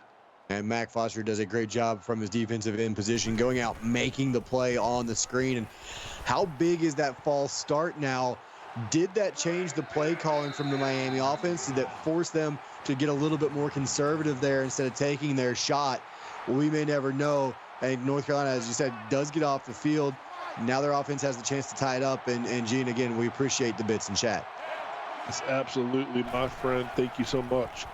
And Mac Foster does a great job from his defensive end position, going out, making the play on the screen. And how big is that false start now? Did that change the play calling from the Miami offense? Did that force them to get a little bit more conservative there instead of taking their shot? We may never know. And North Carolina, as you said, does get off the field. Now their offense has the chance to tie it up. And Gene, again, we appreciate the bits in chat. Yes, absolutely, my friend. Thank you so much.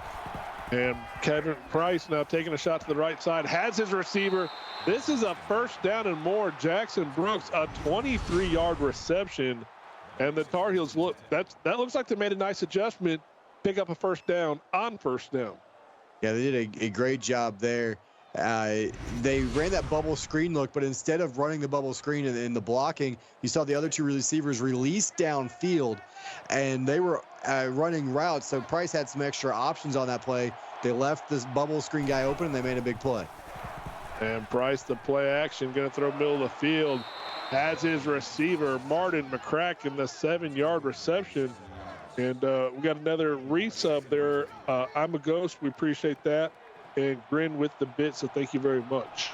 And Kevin Price now taking a shot to the right side, has his receiver. This is a 1st down and more. Jackson Brooks, a 23-yard reception. And the Tar Heels, look, that looks like they made a nice adjustment, pick up a 1st down on 1st down. Yeah, they did a great job there. They ran that bubble screen look, but instead of running the bubble screen and the blocking, you saw the other 2 receivers release downfield, and they were running routes. So Price had some extra options on that play. They left this bubble screen guy open, and they made a big play. And Price, the play action, going to throw middle of the field. Has his receiver, Martin McCracken, the 7-yard reception. And we got another resub there. I'm a Ghost. We appreciate that. And Grin with the bit, so thank you very much.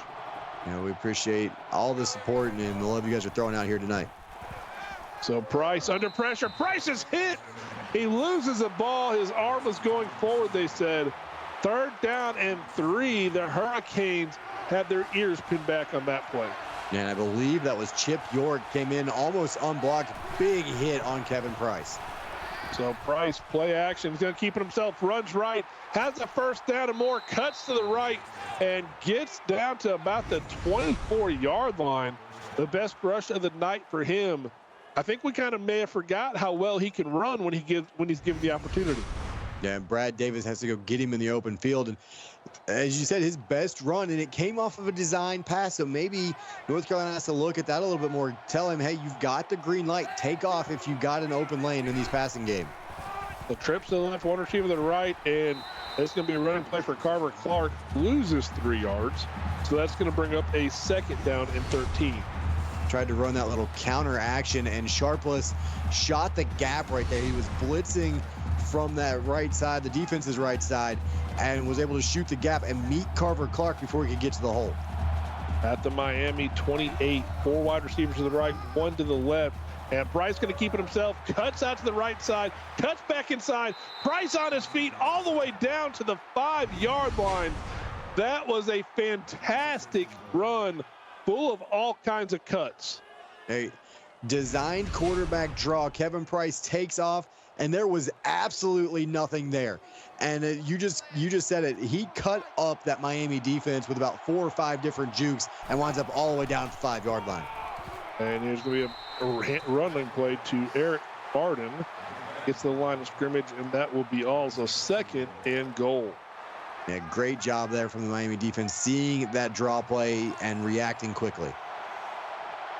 Yeah, we appreciate all the support and the love you guys are throwing out here tonight. So Price under pressure. Price is hit. He loses the ball. His arm was going forward, they said. 3rd down and 3. The Hurricanes had their ears pinned back on that play. And I believe that was Chip York, came in almost unblocked. Big hit on Kevin Price. So Price, play action. He's going to keep it himself. Runs right. Has a 1st down and more. Cuts to the right and gets down to about the 24-yard line. The best rush of the night for him. I think we kind of may have forgot how well he can run when he's given the opportunity. Yeah, and Brad Davis has to go get him in the open field. And as you said, his best run, and it came off of a design pass. So maybe North Carolina has to look at that a little bit more. Tell him, hey, you've got the green light. Take off if you've got an open lane in these passing game. The trips to the left, 1 receiver to the right, and it's going to be a running play for Carver Clark. Loses 3 yards. So that's going to bring up a 2nd down and 13. Tried to run that little counter action, and Sharpless shot the gap right there. He was blitzing from that right side, the defense's right side, and was able to shoot the gap and meet Carver Clark before he could get to the hole. At the Miami 28, 4 wide receivers to the right, 1 to the left. And Bryce going to keep it himself, cuts out to the right side, cuts back inside. Bryce on his feet all the way down to the 5-yard line. That was a fantastic run, full of all kinds of cuts. A designed quarterback draw. Kevin Price takes off, and there was absolutely nothing there. And you just said it. He cut up that Miami defense with about 4 or 5 different jukes and winds up all the way down to the 5-yard line. And here's going to be a running play to Eric Barden. gets to the line of scrimmage, and that will be all. So 2nd and goal. Yeah, great job there from the Miami defense, seeing that draw play and reacting quickly.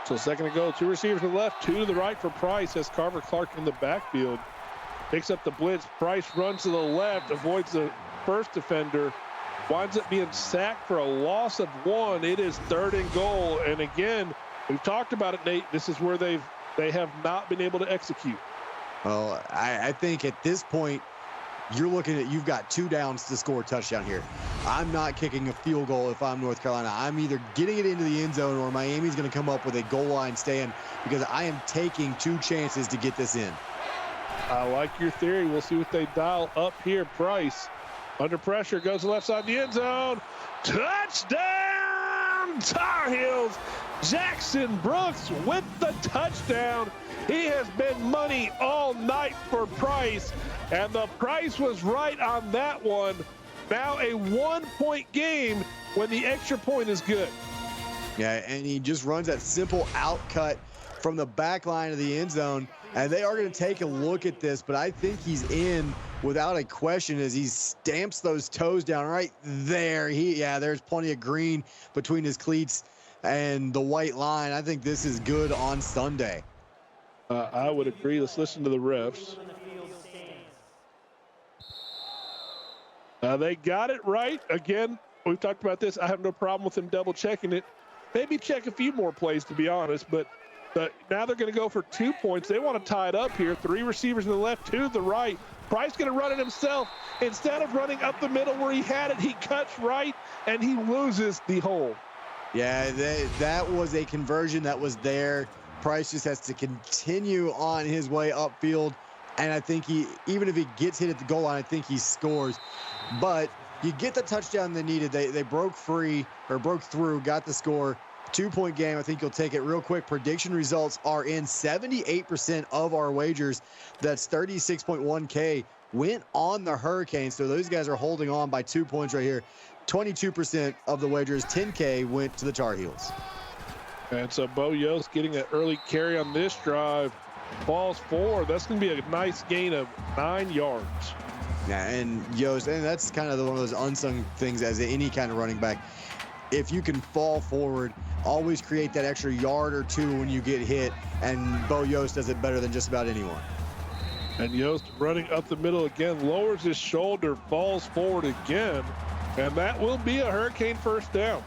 So 2nd and goal, 2 receivers to the left, 2 to the right for Price as Carver Clark in the backfield. Picks up the blitz. Price runs to the left, avoids the first defender, winds up being sacked for a loss of 1. It is 3rd and goal. And again, we've talked about it, Nate. This is where they have not been able to execute. Well, I think at this point, you're looking at, you've got 2 downs to score a touchdown here. I'm not kicking a field goal if I'm North Carolina. I'm either getting it into the end zone or Miami's going to come up with a goal line stand because I am taking 2 chances to get this in. I like your theory. We'll see what they dial up here. Price under pressure, goes to the left side of the end zone. Touchdown, Tar Heels. Jackson Brooks with the touchdown. He has been money all night for Price, and the price was right on that one. Now a 1-point game when the extra point is good. Yeah, and he just runs that simple out cut from the back line of the end zone, and they are going to take a look at this, but I think he's in without a question as he stamps those toes down right there. There's plenty of green between his cleats and the white line. I think this is good on Sunday. I would agree. Let's listen to the refs. They got it right. Again, we've talked about this. I have no problem with them double checking it. Maybe check a few more plays, to be honest, but now they're going to go for 2 points. They want to tie it up here. 3 receivers in the left, 2 to the right. Price going to run it himself. Instead of running up the middle where he had it, he cuts right, and he loses the hole. Yeah, that was a conversion that was there. Price just has to continue on his way upfield, and I think even if he gets hit at the goal line, I think he scores. But you get the touchdown they needed. They broke through, got the score. 2-point game. I think you'll take it real quick. Prediction results are in. 78% of our wagers, that's 36.1K, went on the Hurricanes. So those guys are holding on by 2 points right here. 22% of the wagers, 10K, went to the Tar Heels. And so Bo Yost getting an early carry on this drive, falls forward. That's going to be a nice gain of 9 yards. Yeah, and Yost, and that's kind of one of those unsung things as any kind of running back. If you can fall forward, always create that extra yard or 2 when you get hit, and Bo Yost does it better than just about anyone. And Yost running up the middle again, lowers his shoulder, falls forward again, and that will be a Hurricane first down.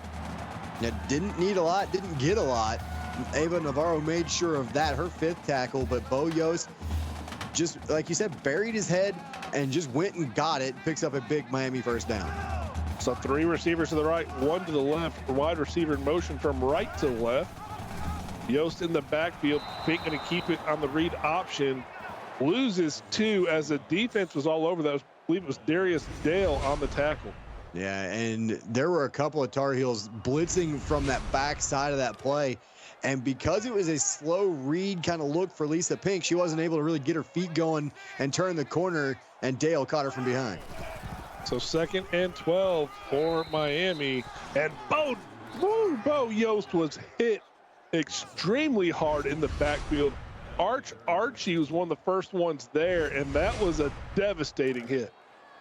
That didn't need a lot, didn't get a lot. Ava Navarro made sure of that, her 5th tackle, but Bo Yost, just like you said, buried his head and just went and got it, picks up a big Miami first down. So 3 receivers to the right, 1 to the left. Wide receiver in motion from right to left. Yost in the backfield. Pink going to keep it on the read option. Loses 2 as the defense was all over that. I believe it was Darius Dale on the tackle. Yeah, and there were a couple of Tar Heels blitzing from that back side of that play. And because it was a slow read kind of look for Lisa Pink, she wasn't able to really get her feet going and turn the corner, and Dale caught her from behind. So 2nd and 12 for Miami. And Bo Yost was hit extremely hard in the backfield. Archie was one of the first ones there, and that was a devastating hit.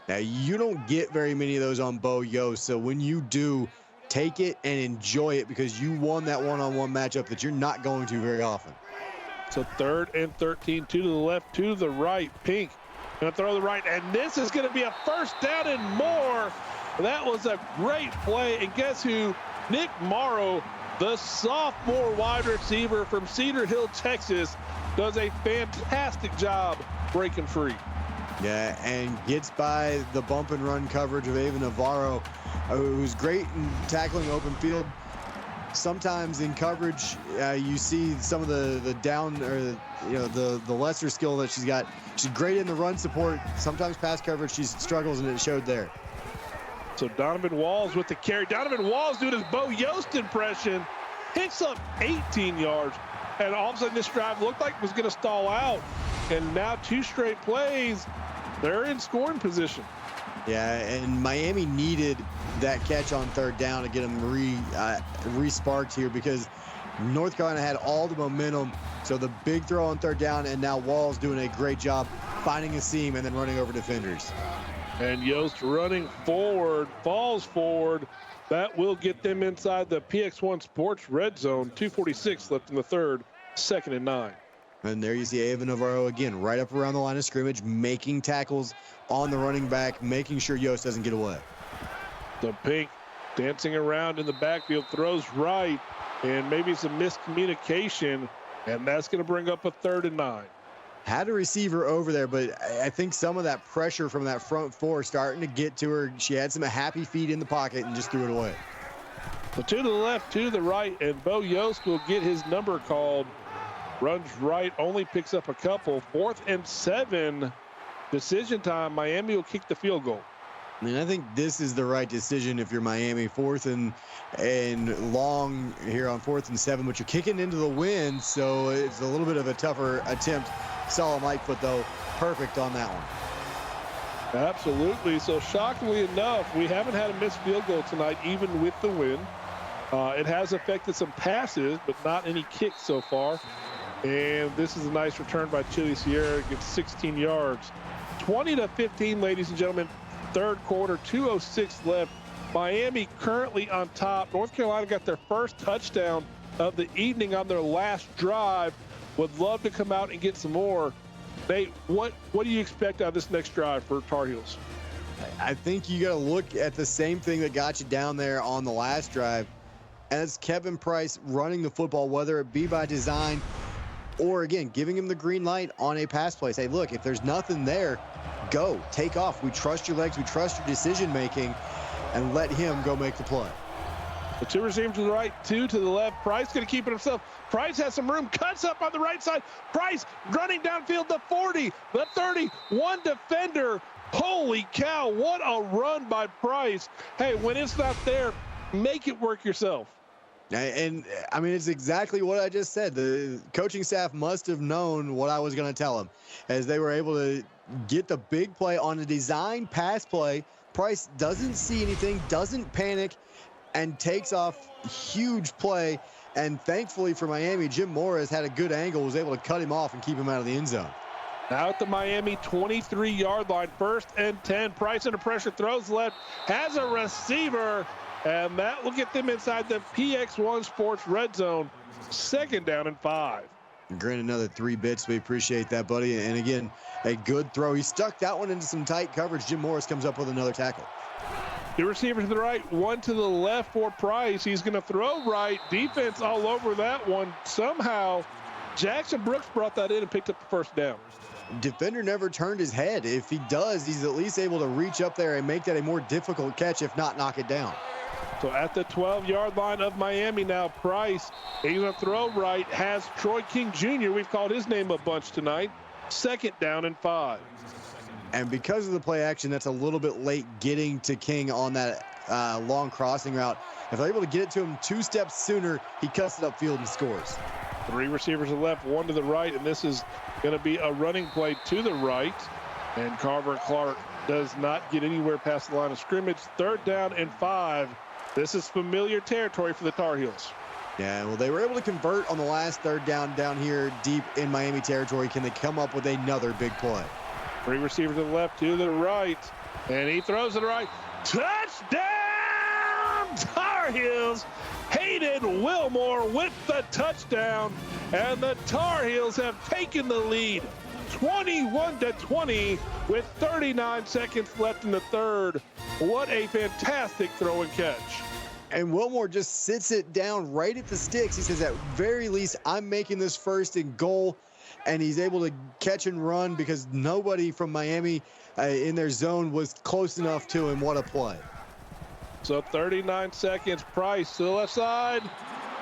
Now, you don't get very many of those on Bo Yost, so when you do, take it and enjoy it because you won that one-on-one matchup that you're not going to very often. So 3rd and 13, 2 to the left, 2 to the right. Pink going to throw the right, and this is going to be a first down and more. That was a great play, and guess who? Nick Morrow, the sophomore wide receiver from Cedar Hill, Texas, does a fantastic job breaking free. Yeah, and gets by the bump and run coverage of Ava Navarro, who's great in tackling open field. Sometimes in coverage, you see some of the down or the lesser skill that she's got. She's great in the run support. Sometimes pass coverage, she struggles, and it showed there. So Donovan Walls with the carry. Donovan Walls doing his Bo Yost impression, picks up 18 yards, and all of a sudden this drive looked like it was going to stall out. And now 2 straight plays, they're in scoring position. Yeah, and Miami needed that catch on 3rd down to get them re-sparked here because North Carolina had all the momentum. So the big throw on 3rd down, and now Walls doing a great job finding a seam, and then running over defenders. And Yost running forward, falls forward. That will get them inside the PX1 Sports red zone. 2:46 left in the third, 2nd and 9. And there you see Ava Navarro again, right up around the line of scrimmage, making tackles on the running back, making sure Yost doesn't get away. The pink dancing around in the backfield, throws right, and maybe some miscommunication, and that's going to bring up a 3rd and 9. Had a receiver over there, but I think some of that pressure from that front four starting to get to her. She had some happy feet in the pocket and just threw it away. So 2 to the left, 2 to the right, and Bo Yost will get his number called. Runs right, only picks up a couple. 4th and 7, decision time. Miami will kick the field goal. I mean, I think this is the right decision if you're Miami. 4th and long here on 4th and 7, but you're kicking into the wind, so it's a little bit of a tougher attempt. Solid Lightfoot, though, perfect on that one. Absolutely. So shockingly enough, we haven't had a missed field goal tonight, even with the wind. It has affected some passes, but not any kicks so far. And this is a nice return by Chili Sierra. Gets 16 yards. 20-15, ladies and gentlemen. 3rd quarter, 2:06 left. Miami currently on top. North Carolina got their first touchdown of the evening on their last drive. Would love to come out and get some more. Nate, what do you expect out of this next drive for Tar Heels? I think you got to look at the same thing that got you down there on the last drive. As Kevin Price running the football, whether it be by design or, again, giving him the green light on a pass play. Say, look, if there's nothing there, go, take off. We trust your legs. We trust your decision-making, and let him go make the play. The 2 receivers to the right, 2 to the left. Price going to keep it himself. Price has some room, cuts up on the right side. Price running downfield, the 40, the 30, one defender. Holy cow, what a run by Price. Hey, when it's not there, make it work yourself. And I mean, it's exactly what I just said. The coaching staff must have known what I was going to tell them, as they were able to get the big play on a design pass play. Price doesn't see anything, doesn't panic, and takes off. Huge play. And thankfully for Miami, Jim Morris had a good angle, was able to cut him off and keep him out of the end zone. Now at the Miami 23-yard line, 1st and 10. Price under pressure, throws left, has a receiver, and that will get them inside the PX1 Sports red zone. 2nd down and 5. Grant, another 3 bits. We appreciate that, buddy. And again, a good throw. He stuck that one into some tight coverage. Jim Morris comes up with another tackle. 2 receivers to the right, 1 to the left for Price. He's going to throw right. Defense all over that one. Somehow, Jackson Brooks brought that in and picked up the 1st down. Defender never turned his head. If he does, he's at least able to reach up there and make that a more difficult catch, if not knock it down. So at the 12-yard line of Miami now, Price, he's going to throw right, has Troy King Jr. We've called his name a bunch tonight. 2nd down and 5. And because of the play action, that's a little bit late getting to King on that long crossing route. If they're able to get it to him 2 steps sooner, he cuts it upfield and scores. 3 receivers to the left, 1 to the right, and this is going to be a running play to the right. And Carver Clark does not get anywhere past the line of scrimmage. 3rd down and 5. This is familiar territory for the Tar Heels. Yeah, well, they were able to convert on the last 3rd down here deep in Miami territory. Can they come up with another big play? 3 receivers to the left, 2 to the right, and he throws to the right. Touchdown, Tar Heels! Hayden Wilmore with the touchdown, and the Tar Heels have taken the lead 21-20 with 39 seconds left in the 3rd. What a fantastic throw and catch. And Wilmore just sits it down right at the sticks. He says, at very least, I'm making this 1st and goal. And he's able to catch and run because nobody from Miami in their zone was close enough to him. What a play. So 39 seconds, Price to the left side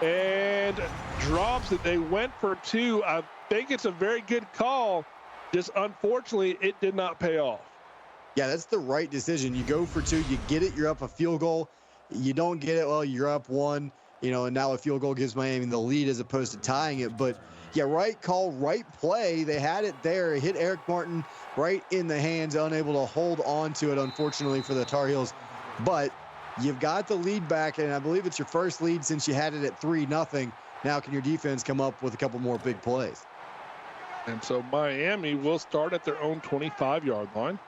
and drops it. They went for 2. I think it's a very good call. Just unfortunately, it did not pay off. Yeah, that's the right decision. You go for 2, you get it, you're up a field goal. You don't get it, well, you're up 1, and now a field goal gives Miami the lead as opposed to tying it. But yeah, right call, right play. They had it there. It hit Eric Martin right in the hands, unable to hold on to it, unfortunately, for the Tar Heels. But you've got the lead back, and I believe it's your first lead since you had it at 3-0. Now can your defense come up with a couple more big plays? And so Miami will start at their own 25-yard line.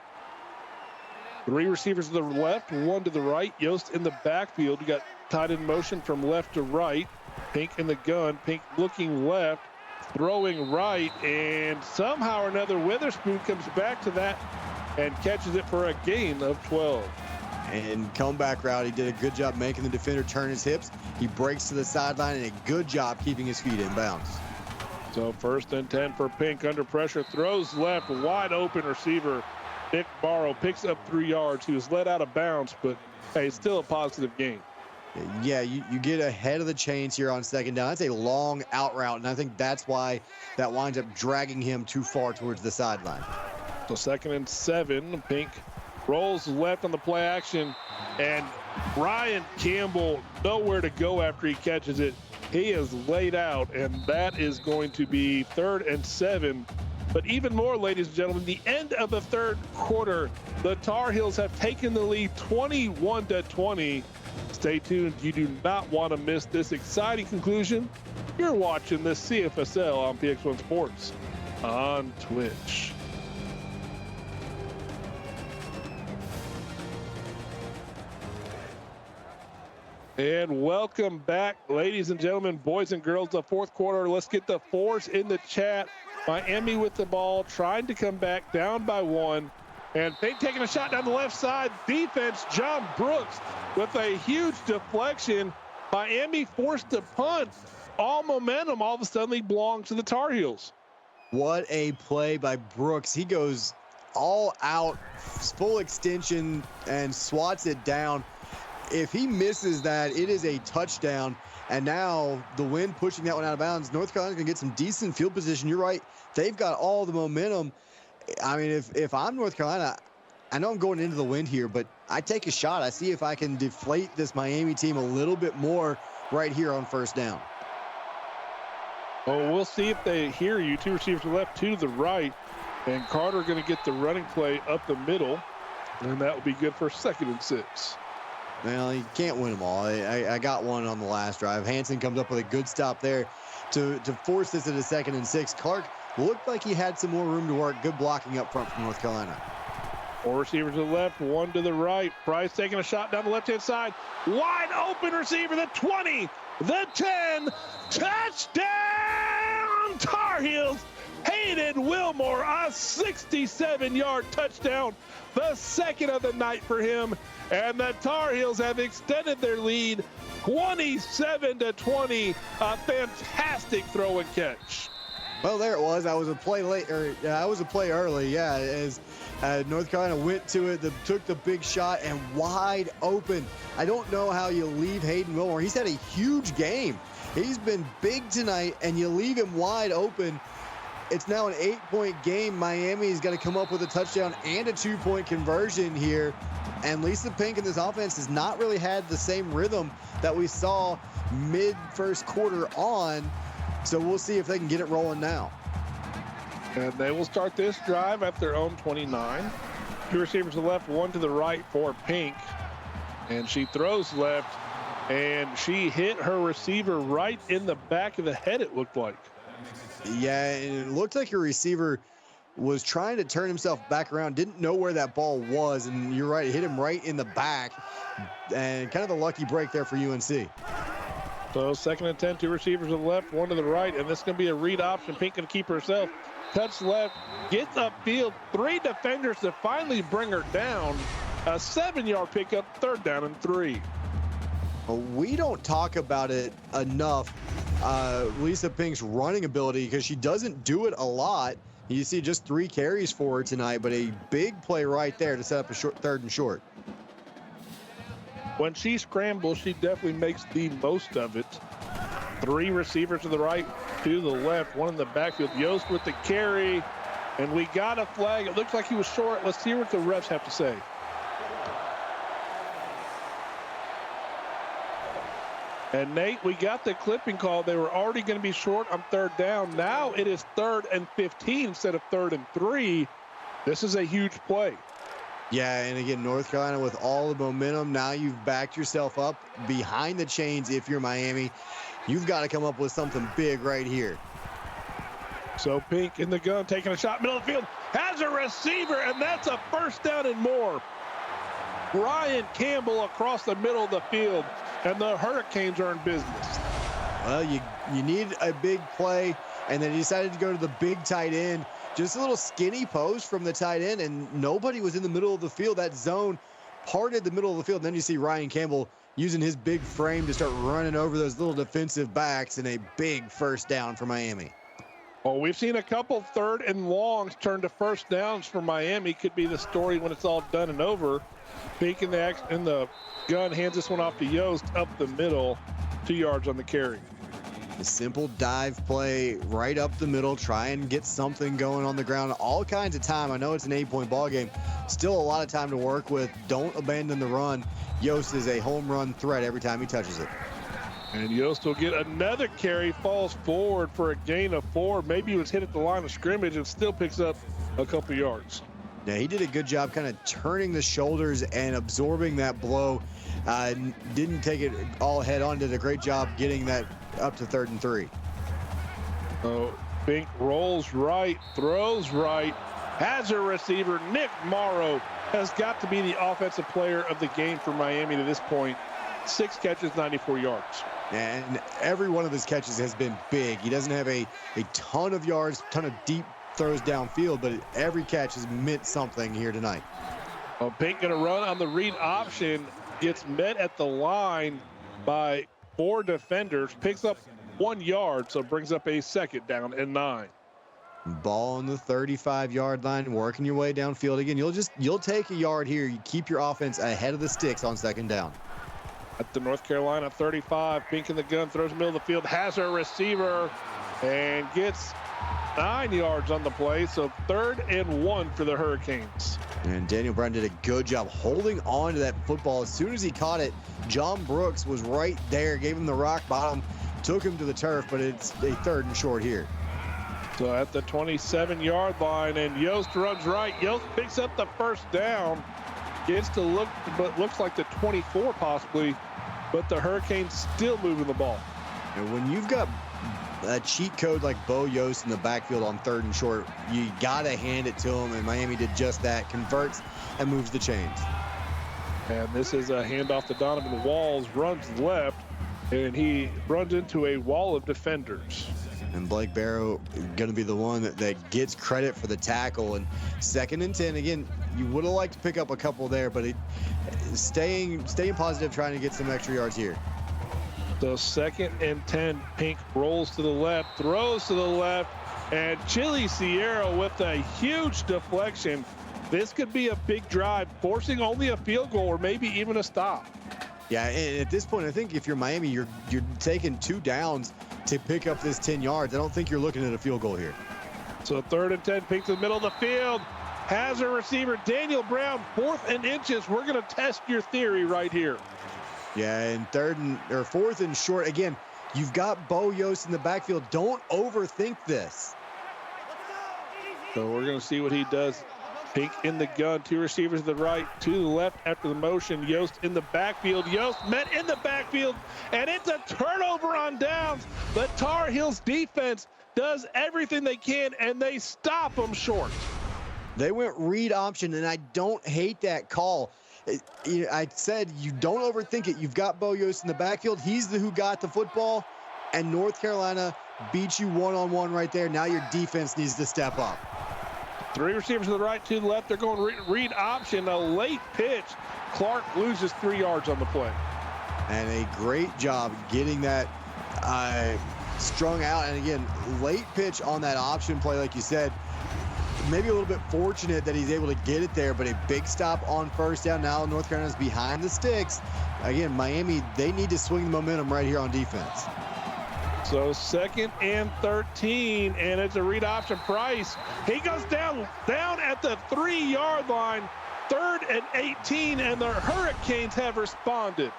3 receivers to the left, 1 to the right. Yost in the backfield. You got tight in motion from left to right. Pink in the gun. Pink looking left, throwing right, and somehow or another Witherspoon comes back to that and catches it for a gain of 12. And comeback route, he did a good job making the defender turn his hips. He breaks to the sideline, and a good job keeping his feet in bounds. So 1st and 10 for Pink under pressure. Throws left, wide open receiver. Nick Barrow picks up 3 yards. He was let out of bounds, but hey, still a positive gain. Yeah, you get ahead of the chains here on 2nd down. That's a long out route, and I think that's why that winds up dragging him too far towards the sideline. So 2nd and 7, Pink rolls left on the play action, and Ryan Campbell nowhere to go after he catches it. He is laid out, and that is going to be 3rd and 7. But even more, ladies and gentlemen, the end of the 3rd quarter, the Tar Heels have taken the lead 21-20. Stay tuned. You do not want to miss this exciting conclusion. You're watching the CFSL on PX1 Sports on Twitch. And welcome back, ladies and gentlemen, boys and girls, the 4th quarter. Let's get the fours in the chat. Miami with the ball, trying to come back down by 1. And Pink taking a shot down the left side. Defense, John Brooks with a huge deflection. Miami forced to punt. All momentum all of a sudden belongs to the Tar Heels. What a play by Brooks. He goes all out, full extension, and swats it down. If he misses that, it is a touchdown. And now the wind pushing that one out of bounds. North Carolina's going to get some decent field position. You're right. They've got all the momentum. I mean, if I'm North Carolina, I know I'm going into the wind here, but I take a shot. I see if I can deflate this Miami team a little bit more right here on 1st down. Oh, we'll see if they hear you. 2 receivers to the left, 2 to the right. And Carter going to get the running play up the middle. And that will be good for 2nd and 6. Well, you can't win them all. I got one on the last drive. Hansen comes up with a good stop there to force this into 2nd and 6. Clark looked like he had some more room to work. Good blocking up front from North Carolina. 4 receivers to the left, 1 to the right. Price taking a shot down the left-hand side. Wide open receiver, the 20, the 10. Touchdown, Tar Heels. Hayden Wilmore, a 67-yard touchdown. The 2nd of the night for him. And the Tar Heels have extended their lead 27-20. A fantastic throw and catch. Well, there it was. I was a play late, or I was a play early. Yeah, as North Carolina went to it, took the big shot and wide open. I don't know how you leave Hayden Wilmore. He's had a huge game. He's been big tonight, and you leave him wide open. It's now an 8-point game. Miami's got to come up with a touchdown and a 2-point conversion here. And Lisa Pink in this offense has not really had the same rhythm that we saw mid-1st quarter on. So we'll see if they can get it rolling now. And they will start this drive at their own 29. 2 receivers to the left, 1 to the right for Pink. And she throws left, and she hit her receiver right in the back of the head, it looked like. Yeah, and it looked like your receiver was trying to turn himself back around, didn't know where that ball was, and you're right, it hit him right in the back, and kind of a lucky break there for UNC. So 2nd and 10, 2 receivers to the left, 1 to the right, and this is going to be a read option. Pink going to keep herself. Cuts left, gets upfield, 3 defenders to finally bring her down. A 7-yard pickup, 3rd down and 3. We don't talk about it enough, Lisa Pink's running ability, because she doesn't do it a lot. You see just 3 carries for her tonight, but a big play right there to set up a 3rd and short. When she scrambles, she definitely makes the most of it. 3 receivers to the right, 2 to the left, 1 in the backfield. Yost with the carry, and we got a flag. It looks like he was short. Let's hear what the refs have to say. And Nate, we got the clipping call. They were already going to be short on 3rd down. Now it is 3rd and 15 instead of 3rd and 3. This is a huge play. Yeah, and again, North Carolina with all the momentum. Now you've backed yourself up behind the chains. If you're Miami, you've got to come up with something big right here. So Pink in the gun, taking a shot, middle of the field, has a receiver, and that's a first down and more. Ryan Campbell across the middle of the field, and the Hurricanes are in business. Well, you need a big play, and then he decided to go to the big tight end. Just a little skinny post from the tight end, and nobody was in the middle of the field. That zone parted the middle of the field. And then you see Ryan Campbell using his big frame to start running over those little defensive backs, and a big first down for Miami. Well, we've seen a couple third and longs turn to first downs for Miami. Could be the story when it's all done and over. Pink in the gun hands this one off to Yost up the middle, 2 yards on the carry. A simple dive play right up the middle, try and get something going on the ground. All kinds of time. I know it's an 8-point ball game. Still a lot of time to work with. Don't abandon the run. Yost is a home run threat every time he touches it. And Yost will get another carry, falls forward for a gain of 4. Maybe he was hit at the line of scrimmage and still picks up a couple yards. Yeah, he did a good job kind of turning the shoulders and absorbing that blow. Didn't take it all head on. Did a great job getting that up to 3rd and 3. So Pink rolls right, throws right, has a receiver. Nick Morrow has got to be the offensive player of the game for Miami to this point. 6 catches, 94 yards. And every one of his catches has been big. He doesn't have a ton of yards, ton of deep throws downfield, but every catch has meant something here tonight. Well, Pink going to run on the read option, gets met at the line by 4 defenders, picks up 1 yard, so brings up a 2nd down and 9. Ball on the 35-yard line, working your way downfield again. You'll take a yard here. You keep your offense ahead of the sticks on 2nd down. At the North Carolina 35, Pink in the gun, throws the middle of the field, has a receiver, and gets 9 yards on the play, so 3rd and 1 for the Hurricanes. And Daniel Brown did a good job holding on to that football. As soon as he caught it, John Brooks was right there, gave him the rock bottom, took him to the turf, but it's a 3rd and short here. So at the 27-yard line, and Yost runs right. Yost picks up the first down, gets to look, but looks like the 24 possibly, but the Hurricanes still moving the ball. And when you've got a cheat code like Bo Yost in the backfield on 3rd and short, you gotta hand it to him, and Miami did just that. Converts and moves the chains. And this is a handoff to Donovan Walls, runs left, and he runs into a wall of defenders. And Blake Barrow going to be the one that gets credit for the tackle. And 2nd and 10, again, you would have liked to pick up a couple there, but staying positive, trying to get some extra yards here. So 2nd and 10, Pink rolls to the left, throws to the left, and Chili Sierra with a huge deflection. This could be a big drive, forcing only a field goal or maybe even a stop. Yeah, and at this point, I think if you're Miami, you're taking 2 downs to pick up this 10 yards. I don't think you're looking at a field goal here. So 3rd and 10, Pink to the middle of the field, has a receiver, Daniel Brown, 4th and inches. We're going to test your theory right here. Yeah, and 4th and short. Again, you've got Bo Yost in the backfield. Don't overthink this. So we're going to see what he does. Pink in the gun, 2 receivers to the right, 2 to the left after the motion. Yost in the backfield. Yost met in the backfield, and it's a turnover on downs. The Tar Heels defense does everything they can, and they stop them short. They went read option, and I don't hate that call. I said you don't overthink it. You've got Bo Yost in the backfield. He's the who got the football, and North Carolina beats you one-on-one right there. Now your defense needs to step up. 3 receivers to the right, 2 to the left. They're going read option, a late pitch. Clark loses 3 yards on the play. And a great job getting that strung out. And again, late pitch on that option play, like you said. Maybe a little bit fortunate that he's able to get it there, but a big stop on 1st down. Now North Carolina's behind the sticks. Again, Miami, they need to swing the momentum right here on defense. So 2nd and 13, and it's a read option. Price, he goes down at the 3-yard line. 3rd and 18, and the Hurricanes have responded.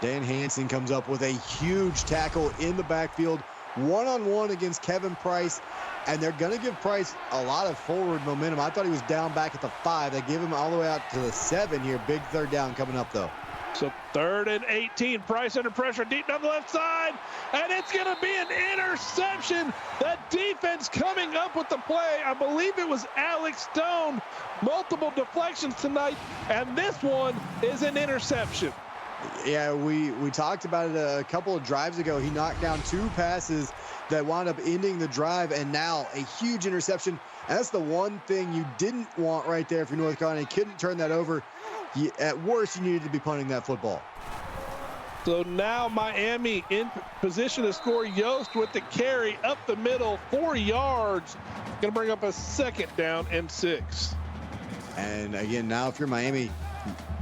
Dan Hansen comes up with a huge tackle in the backfield, one-on-one against Kevin Price, and they're going to give Price a lot of forward momentum. I thought he was down back at the 5. They give him all the way out to the 7 here. Big 3rd down coming up, though. So 3rd and 18. Price under pressure deep down the left side. And it's going to be an interception. The defense coming up with the play. I believe it was Alex Stone. Multiple deflections tonight. And this one is an interception. Yeah, we talked about it a couple of drives ago. He knocked down 2 passes that wound up ending the drive, and now a huge interception. And that's the one thing you didn't want right there for North Carolina. You couldn't turn that over. At worst, you needed to be punting that football. So now Miami in position to score. Yost with the carry up the middle, 4 yards. Going to bring up a 2nd down and 6. And again, now if you're Miami,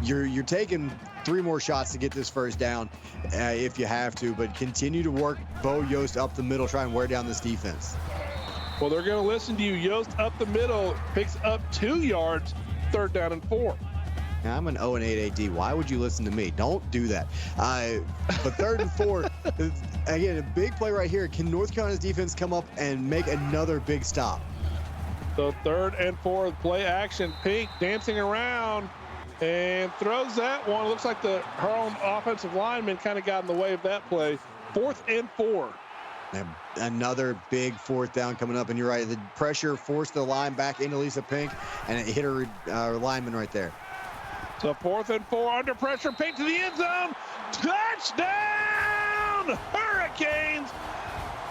you're taking 3 more shots to get this 1st down if you have to, but continue to work Bo Yost up the middle, try and wear down this defense. Well, they're going to listen to you. Yost up the middle, picks up 2 yards, 3rd down and 4. Now, I'm an 0-8 AD. Why would you listen to me? Don't do that. But 3rd and 4, again, a big play right here. Can North Carolina's defense come up and make another big stop? So 3rd and 4, play action. Pink dancing around and throws that one. Looks like her own offensive lineman kind of got in the way of that play. 4th and 4. And another big 4th down coming up, and you're right. The pressure forced the line back into Lisa Pink, and it hit her lineman right there. So 4th and 4 under pressure. Pink to the end zone. Touchdown! Hurricanes!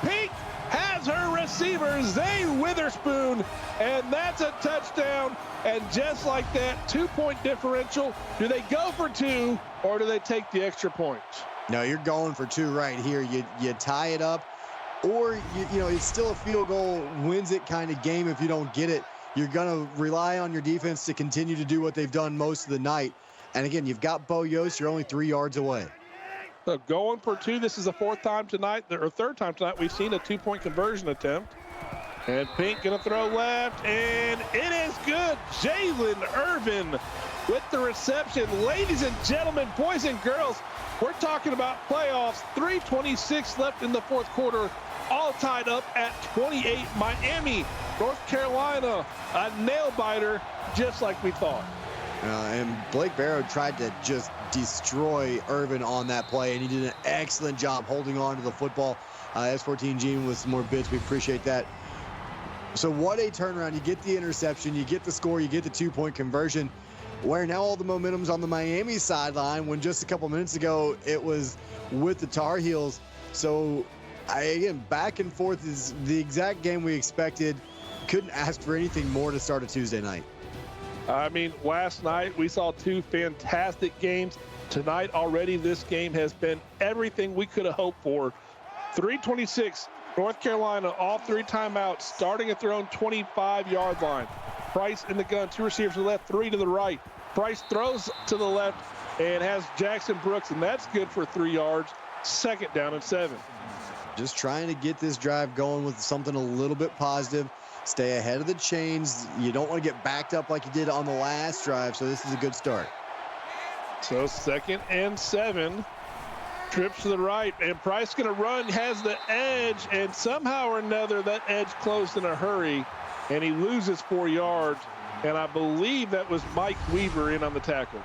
Pink has her receiver, Zay Witherspoon, and that's a touchdown. And just like that, 2-point differential. Do they go for 2, or do they take the extra point? No, you're going for 2 right here. You tie it up, or you know it's still a field goal wins it kind of game. If you don't get it, you're gonna rely on your defense to continue to do what they've done most of the night. And again, you've got Bo Yost. You're only 3 yards away. So going for 2. This is the 4th time tonight, or 3rd time tonight we've seen a 2-point conversion attempt. And Pink gonna throw left, and it is good. Jalen Irvin with the reception. Ladies and gentlemen, boys and girls, we're talking about playoffs. 3:26 left in the 4th quarter, all tied up at 28. Miami, North Carolina, a nail biter, just like we thought. And Blake Barrow tried to just destroy Irvin on that play, and he did an excellent job holding on to the football. S14 Gene with some more bits. We appreciate that. So what a turnaround. You get the interception, you get the score, you get the 2-point conversion, where now all the momentum's on the Miami sideline when just a couple minutes ago it was with the Tar Heels. So again, back and forth is the exact game we expected. Couldn't ask for anything more to start a Tuesday night. I mean, last night we saw 2 fantastic games. Tonight already this game has been everything we could have hoped for. 3:26, North Carolina, all 3 timeouts, starting at their own 25-yard line. Price in the gun, 2 receivers to the left, 3 to the right. Price throws to the left and has Jackson Brooks, and that's good for 3 yards. 2nd down and 7. Just trying to get this drive going with something a little bit positive. Stay ahead of the chains. You don't want to get backed up like you did on the last drive, so this is a good start. So 2nd and 7. Trips to the right, and Price going to run, has the edge, and somehow or another that edge closed in a hurry, and he loses 4 yards, and I believe that was Mike Weaver in on the tackle.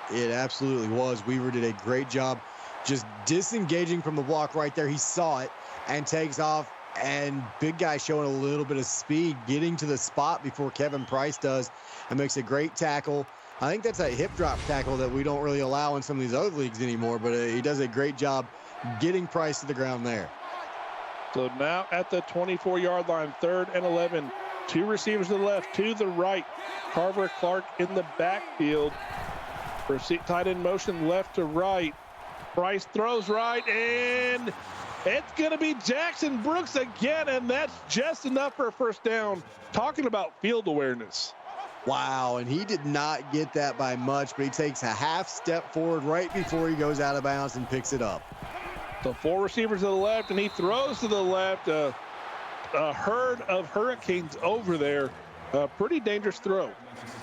It absolutely was. Weaver did a great job just disengaging from the block right there. He saw it and takes off, and big guy showing a little bit of speed, getting to the spot before Kevin Price does, and makes a great tackle. I think that's a hip drop tackle that we don't really allow in some of these other leagues anymore, but he does a great job getting Price to the ground there. So now at the 24-yard line, 3rd and 11. 2 receivers to the left, 2 to the right. Carver Clark in the backfield. Tight end motion left to right. Price throws right, and it's going to be Jackson Brooks again, and that's just enough for a 1st down. Talking about field awareness. Wow, and he did not get that by much, but he takes a half step forward right before he goes out of bounds and picks it up. So 4 receivers to the left, and he throws to the left. A herd of Hurricanes over there. A pretty dangerous throw.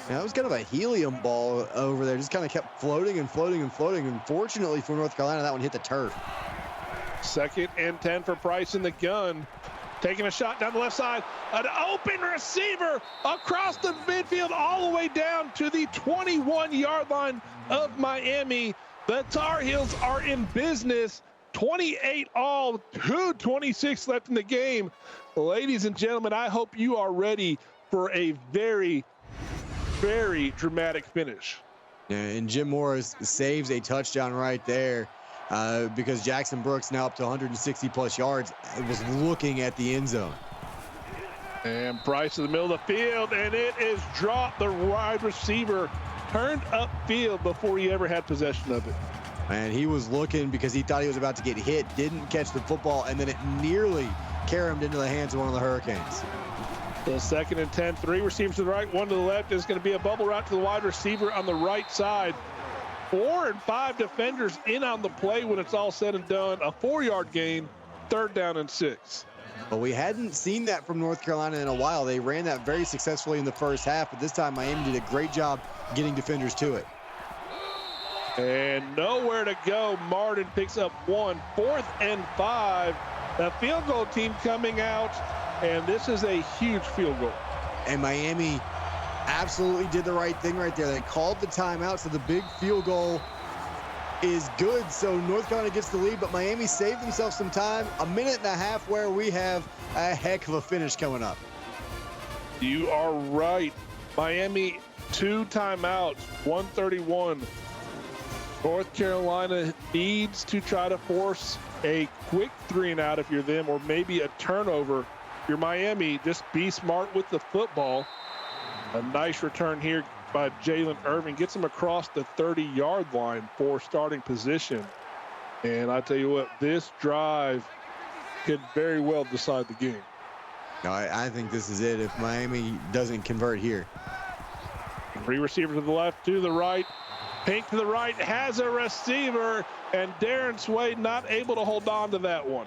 That was kind of a helium ball over there. Just kind of kept floating and floating and floating. And fortunately for North Carolina, that one hit the turf. 2nd and 10 for Price in the gun. Taking a shot down the left side. An open receiver across the midfield all the way down to the 21-yard line of Miami. The Tar Heels are in business. 28 all, 2:26 left in the game. Ladies and gentlemen, I hope you are ready for a very, very dramatic finish. Yeah, and Jim Morris saves a touchdown right there because Jackson Brooks, now up to 160 plus yards, was looking at the end zone. And Bryce in the middle of the field, and it is dropped. The wide receiver turned upfield before he ever had possession of it. And he was looking because he thought he was about to get hit, didn't catch the football, and then it nearly caromed into the hands of one of the Hurricanes. So 2nd and 10, 3 receivers to the right, 1 to the left. Is going to be a bubble route to the wide receiver on the right side. 4 and 5 defenders in on the play when it's all said and done. A 4-yard gain, 3rd down and 6. But we hadn't seen that from North Carolina in a while. They ran that very successfully in the first half, but this time Miami did a great job getting defenders to it. And nowhere to go. Martin picks up 1, 4th and 5. The field goal team coming out, and this is a huge field goal. And Miami absolutely did the right thing right there. They called the timeout, so the big field goal is good. So North Carolina gets the lead, but Miami saved themselves some time. 1.5 minutes where we have a heck of a finish coming up. You are right. Miami, 2 timeouts, 1:31. North Carolina needs to try to force a quick 3 and out if you're them, or maybe a turnover. If you're Miami, just be smart with the football. A nice return here by Jalen Irvin. Gets him across the 30-yard line for starting position. And I tell you what, this drive could very well decide the game. No, I think this is it if Miami doesn't convert here. 3 receivers to the left, 2 to the right. Pink to the right, has a receiver, and Darren Sway not able to hold on to that one.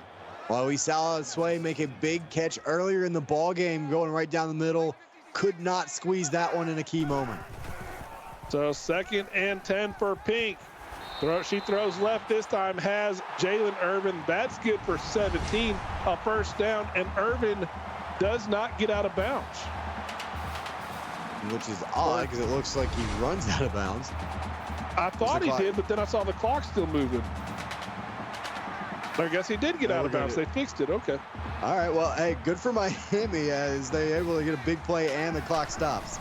Well, we saw Sway make a big catch earlier in the ball game, going right down the middle. Could not squeeze that one in a key moment. So 2nd and 10 for Pink. She throws left this time, has Jalen Irvin. That's good for 17, a 1st down, and Irvin does not get out of bounds. Which is odd because it looks like he runs out of bounds. I thought he did, but then I saw the clock still moving. I guess he did get out of bounds. They fixed it. Okay. All right. Well, hey, good for Miami as they're able to get a big play and the clock stops.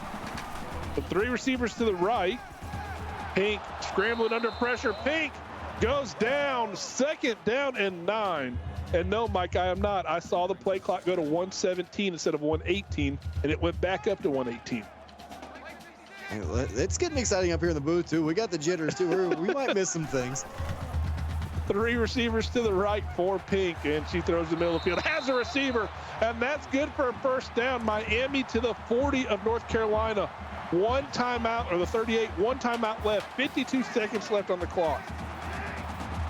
The 3 receivers to the right. Pink scrambling under pressure. Pink goes down. 2nd down and 9. And no, Mike, I am not. I saw the play clock go to 117 instead of 118, and it went back up to 118. It's getting exciting up here in the booth, too. We got the jitters, too. We might miss some things. 3 receivers to the right for Pink, and she throws the middle of the field. Has a receiver, and that's good for a 1st down. Miami to the 40 of North Carolina. 1 timeout, or the 38, 1 timeout left. 52 seconds left on the clock.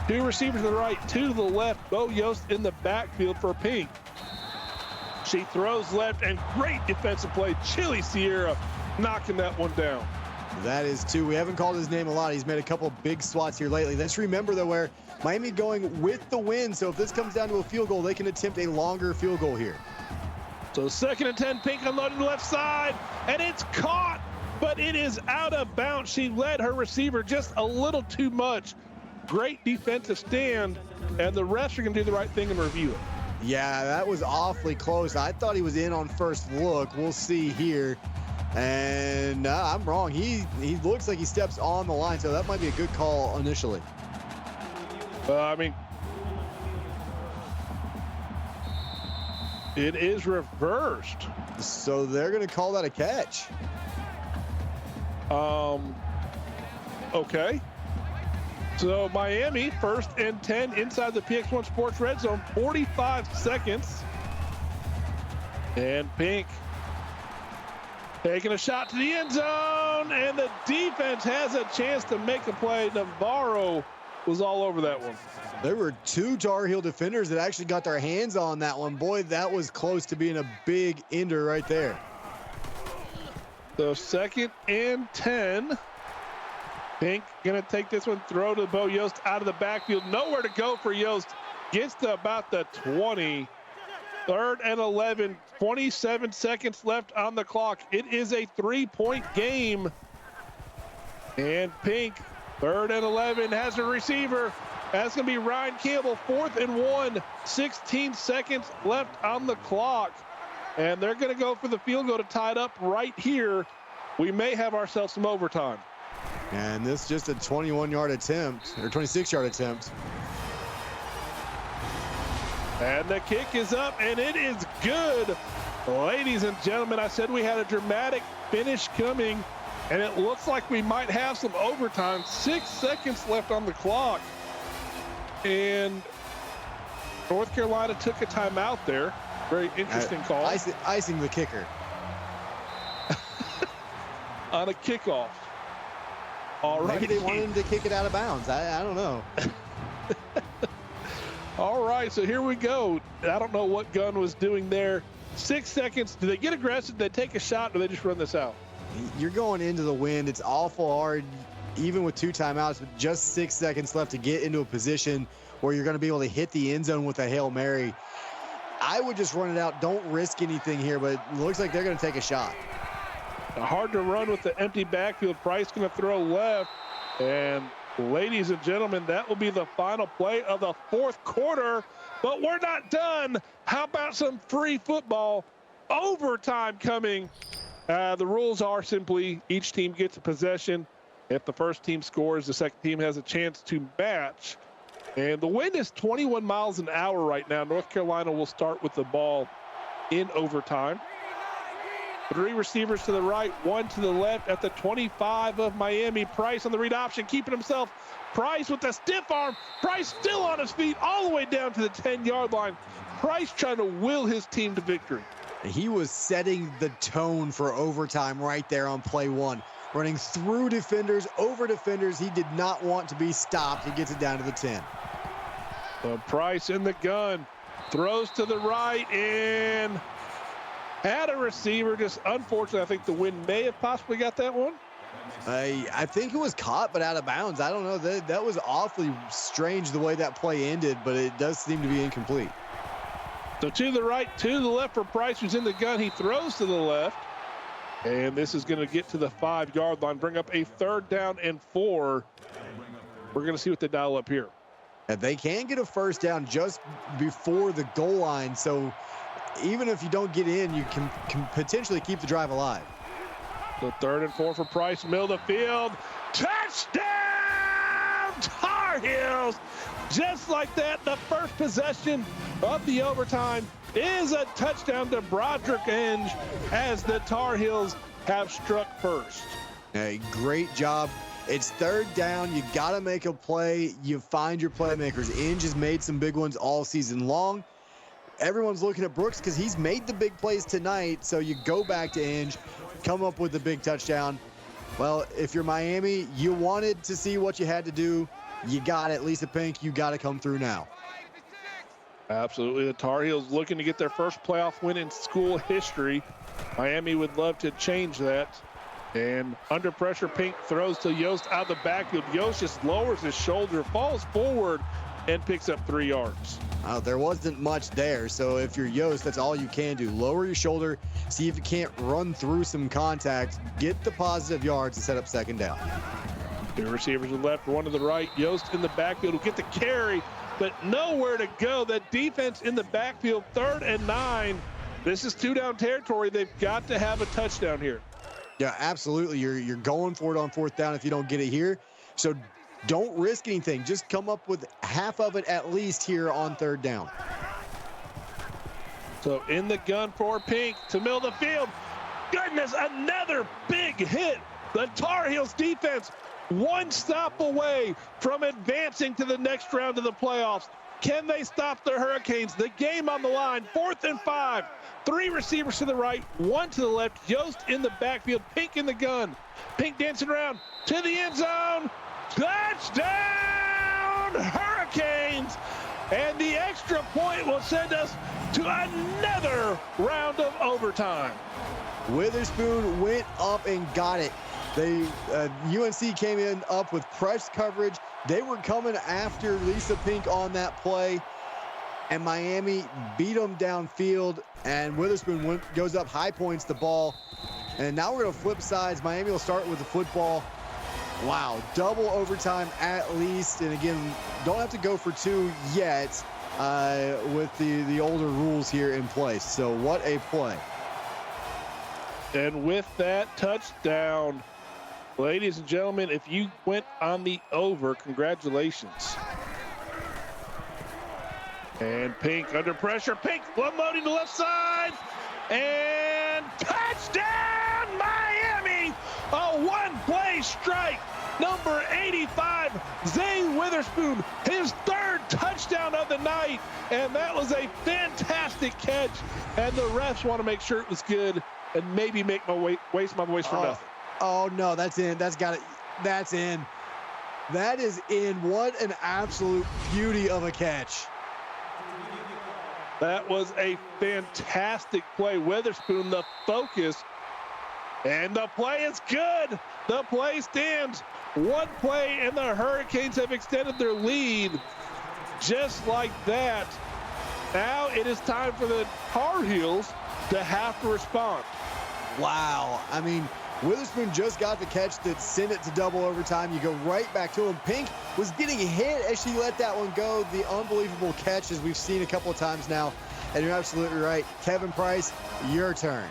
2 receivers to the right, 2 to the left. Bo Yost in the backfield for Pink. She throws left, and great defensive play. Chili Sierra knocking that one down. That is 2. We haven't called his name a lot. He's made a couple big swats here lately. Let's remember, though, where Miami going with the win. So if this comes down to a field goal, they can attempt a longer field goal here. So 2nd and 10, Pink unloading the left side, and it's caught, but it is out of bounds. She led her receiver just a little too much. Great defensive stand, and the refs are going to do the right thing and review it. Yeah, that was awfully close. I thought he was in on first look. We'll see here. And I'm wrong. He looks like he steps on the line, so that might be a good call initially. I mean, it is reversed. So they're going to call that a catch. Okay. So Miami, 1st and 10 inside the PX1 Sports Red Zone, 45 seconds. And Pink taking a shot to the end zone, and the defense has a chance to make a play. Navarro was all over that one. There were 2 Tar Heel defenders that actually got their hands on that one. Boy, that was close to being a big ender right there. So 2nd and 10. Pink going to take this one, throw to Bo Yost out of the backfield. Nowhere to go for Yost. Gets to about the 20. 3rd and 11, 27 seconds left on the clock. It is a 3-point game. And Pink 3rd and 11 has a receiver. That's going to be Ryan Campbell. 4th and 1, 16 seconds left on the clock. And they're going to go for the field goal to tie it up right here. We may have ourselves some overtime. And this is just a 21-yard attempt, or 26-yard attempt. And the kick is up, and it is good. Ladies and gentlemen, I said we had a dramatic finish coming, and it looks like we might have some overtime. 6 seconds left on the clock. And North Carolina took a timeout there. Very interesting call. Icing the kicker. On a kickoff. All right. Maybe they wanted him to kick it out of bounds. I don't know. All right, so here we go. I don't know what Gunn was doing there. 6 seconds. Do they get aggressive? Do they take a shot? Or do they just run this out? You're going into the wind. It's awful hard, even with 2 timeouts, with just 6 seconds left to get into a position where you're going to be able to hit the end zone with a Hail Mary. I would just run it out. Don't risk anything here, but it looks like they're going to take a shot. Hard to run with the empty backfield. Price going to throw left. And ladies and gentlemen, that will be the final play of the 4th quarter. But we're not done. How about some free football? Overtime coming. The rules are simply each team gets a possession. If the first team scores, the second team has a chance to match. And the wind is 21 miles an hour right now. North Carolina will start with the ball in overtime. 3 receivers to the right, 1 to the left at the 25 of Miami. Price on the read option, keeping himself. Price with the stiff arm. Price still on his feet all the way down to the 10-yard line. Price trying to will his team to victory. He was setting the tone for overtime right there on play 1. Running through defenders, over defenders. He did not want to be stopped. He gets it down to the 10. So Price in the gun. Throws to the right and had a receiver. Just unfortunately, I think the wind may have possibly got that one. I think it was caught, but out of bounds. I don't know. That was awfully strange the way that play ended, but it does seem to be incomplete. So to the right, to the left for Price, who's in the gun. He throws to the left. And this is going to get to the 5-yard line, bring up a 3rd down and 4. We're going to see what they dial up here. And they can get a 1st down just before the goal line. So even if you don't get in, you can potentially keep the drive alive. So 3rd and 4 for Price, middle of the field. Touchdown, Tar Heels! Just like that, the first possession of the overtime is a touchdown to Broderick Inge as the Tar Heels have struck first. Hey, great job. It's 3rd down. You got to make a play. You find your playmakers. Inge has made some big ones all season long. Everyone's looking at Brooks because he's made the big plays tonight. So you go back to Inge, come up with the big touchdown. Well, if you're Miami, you wanted to see what you had to do. You got it. Lisa Pink, you got to come through now. Absolutely. The Tar Heels looking to get their first playoff win in school history. Miami would love to change that. And under pressure, Pink throws to Yost out of the backfield. Yost just lowers his shoulder, falls forward, and picks up 3 yards. There wasn't much there, so if you're Yost, that's all you can do. Lower your shoulder, see if you can't run through some contact, get the positive yards and set up 2nd down. 2 receivers to the left, 1 to the right. Yost in the backfield will get the carry, but nowhere to go. That defense in the backfield, 3rd and 9. This is 2-down territory. They've got to have a touchdown here. Yeah, absolutely. You're going for it on 4th down if you don't get it here. So don't risk anything. Just come up with half of it at least here on 3rd down. So in the gun for Pink to middle of the field. Goodness, another big hit. The Tar Heels defense 1 stop away from advancing to the next round of the playoffs. Can they stop the Hurricanes? The game on the line. 4th and 5. 3 receivers to the right, 1 to the left. Yost in the backfield, Pink in the gun. Pink dancing around to the end zone. Touchdown, Hurricanes! And the extra point will send us to another round of overtime. Witherspoon went up and got it. UNC came in up with press coverage. They were coming after Lisa Pink on that play. And Miami beat them downfield, and Witherspoon goes up high points the ball. And now we're going to flip sides. Miami will start with the football. Wow, double overtime at least. And again, don't have to go for 2 yet with the older rules here in place. So what a play. And with that touchdown, ladies and gentlemen, if you went on the over, congratulations. And Pink under pressure. Pink unloading the left side. And touchdown, Miami! A one-play strike. Number 85, Zay Witherspoon, his 3rd touchdown of the night. And that was a fantastic catch. And the refs want to make sure it was good and maybe make my waste my voice for nothing. Oh, no, that's in. That's got it. That's in. That is in. What an absolute beauty of a catch. That was a fantastic play. Witherspoon, the focus. And the play is good. The play stands. One play, and the Hurricanes have extended their lead. Just like that. Now it is time for the Tar Heels to have to respond. Wow. I mean, Witherspoon just got the catch that sent it to double overtime. You go right back to him. Pink was getting hit as she let that one go. The unbelievable catch, as we've seen a couple of times now. And you're absolutely right. Kevin Price, your turn.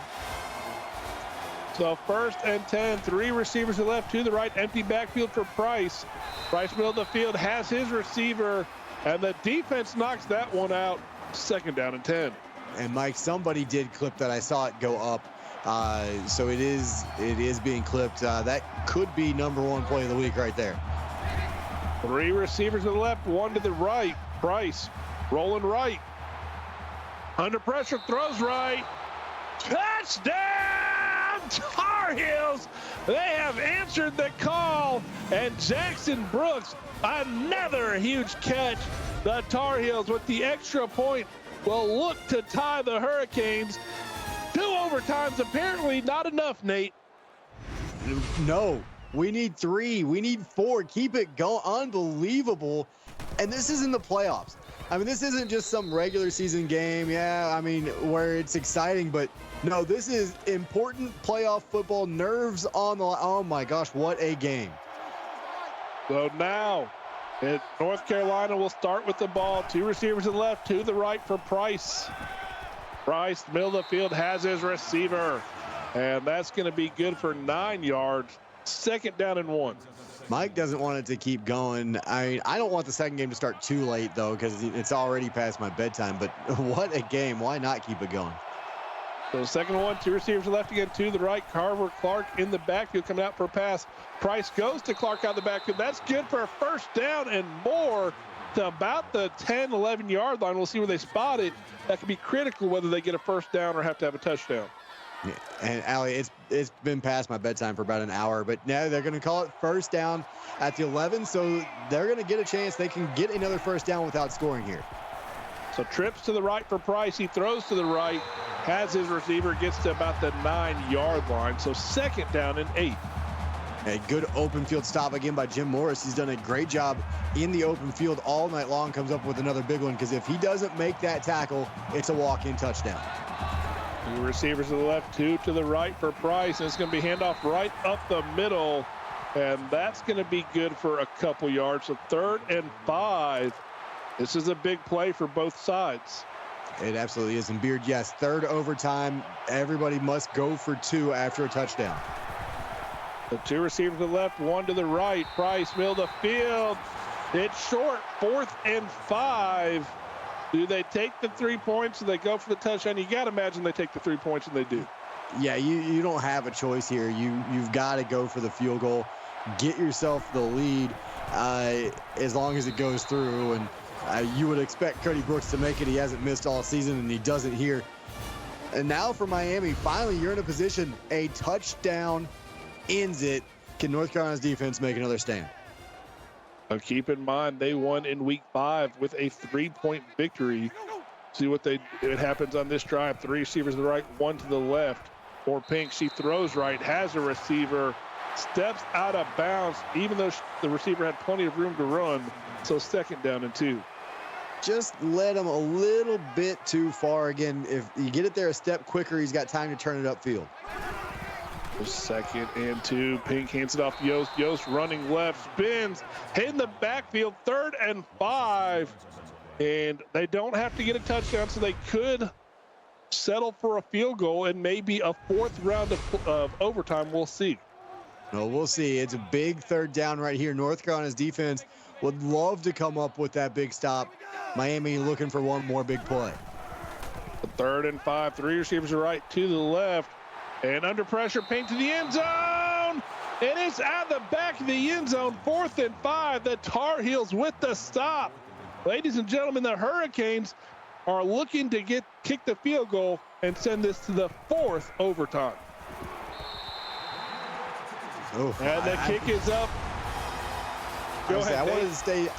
So 1st and 10, 3 receivers to the left, to the right, empty backfield for Price. Price middle of the field has his receiver, and the defense knocks that one out. 2nd down and 10. And Mike, somebody did clip that. I saw it go up. So it is being clipped. That could be number 1 play of the week right there. 3 receivers to the left, 1 to the right. Price rolling right. Under pressure, throws right. Touchdown, Tar Heels! They have answered the call, and Jackson Brooks, another huge catch. The Tar Heels with the extra point will look to tie the Hurricanes. 2 overtimes, apparently not enough, Nate. No, we need 3. We need 4. Keep it going. Unbelievable. And this is in the playoffs. I mean, this isn't just some regular season game. Yeah, I mean, where it's exciting, but no, this is important playoff football. Nerves on the line. Oh my gosh, what a game. So now, North Carolina will start with the ball. 2 receivers to the left, 2 to the right for Price. Price, middle of the field, has his receiver. And that's going to be good for 9 yards. 2nd down and 1. Mike doesn't want it to keep going. I don't want the second game to start too late, though, because it's already past my bedtime. But what a game. Why not keep it going? So 2nd and 1, 2 receivers left again, 2 to the right. Carver Clark in the backfield coming out for a pass. Price goes to Clark out the backfield. That's good for a 1st down and more to about the 10, 11-yard line. We'll see where they spot it. That could be critical whether they get a 1st down or have to have a touchdown. Yeah, and Allie, it's been past my bedtime for about an hour, but now they're going to call it 1st down at the 11, so they're going to get a chance. They can get another 1st down without scoring here. So trips to the right for Price. He throws to the right, has his receiver, gets to about the 9-yard line. So 2nd down and 8. A good open field stop again by Jim Morris. He's done a great job in the open field all night long. Comes up with another big one, because if he doesn't make that tackle, it's a walk-in touchdown. 2 receivers to the left, 2 to the right for Price. And it's going to be handoff right up the middle. And that's going to be good for a couple yards. So 3rd and 5. This is a big play for both sides. It absolutely is. And Beard, yes, 3rd overtime. Everybody must go for 2 after a touchdown. The 2 receivers to the left, 1 to the right. Price, middle of the field. It's short, 4th and 5. Do they take the 3 points? Do they go for the touchdown? You got to imagine they take the 3 points, and they do. Yeah, you don't have a choice here. You've got to go for the field goal. Get yourself the lead as long as it goes through. And you would expect Cody Brooks to make it. He hasn't missed all season, and he doesn't here. And now for Miami, finally you're in a position. A touchdown ends it. Can North Carolina's defense make another stand? But keep in mind, they won in week 5 with a 3-point victory. See what it happens on this drive. 3 receivers to the right, 1 to the left. For Pink, she throws right, has a receiver, steps out of bounds, even though the receiver had plenty of room to run. So 2nd down and 2. Just led him a little bit too far. Again, if you get it there a step quicker, he's got time to turn it upfield. Second and 2. Pink hands it off to Yost. Yost running left, spins, hitting the backfield. 3rd and 5. And they don't have to get a touchdown, so they could settle for a field goal and maybe a 4th round of overtime. We'll see. No, we'll see. It's a big 3rd down right here. North Carolina's defense would love to come up with that big stop. Miami looking for one more big play. 3rd and 5. 3 receivers are right, 2 to the left. And under pressure, Payne to the end zone. And it's at the back of the end zone. 4th and 5. The Tar Heels with the stop. Ladies and gentlemen, the Hurricanes are looking to kick the field goal and send this to the 4th overtime. Oh, And the kick is up. Go ahead, I wanted Dave. to stay.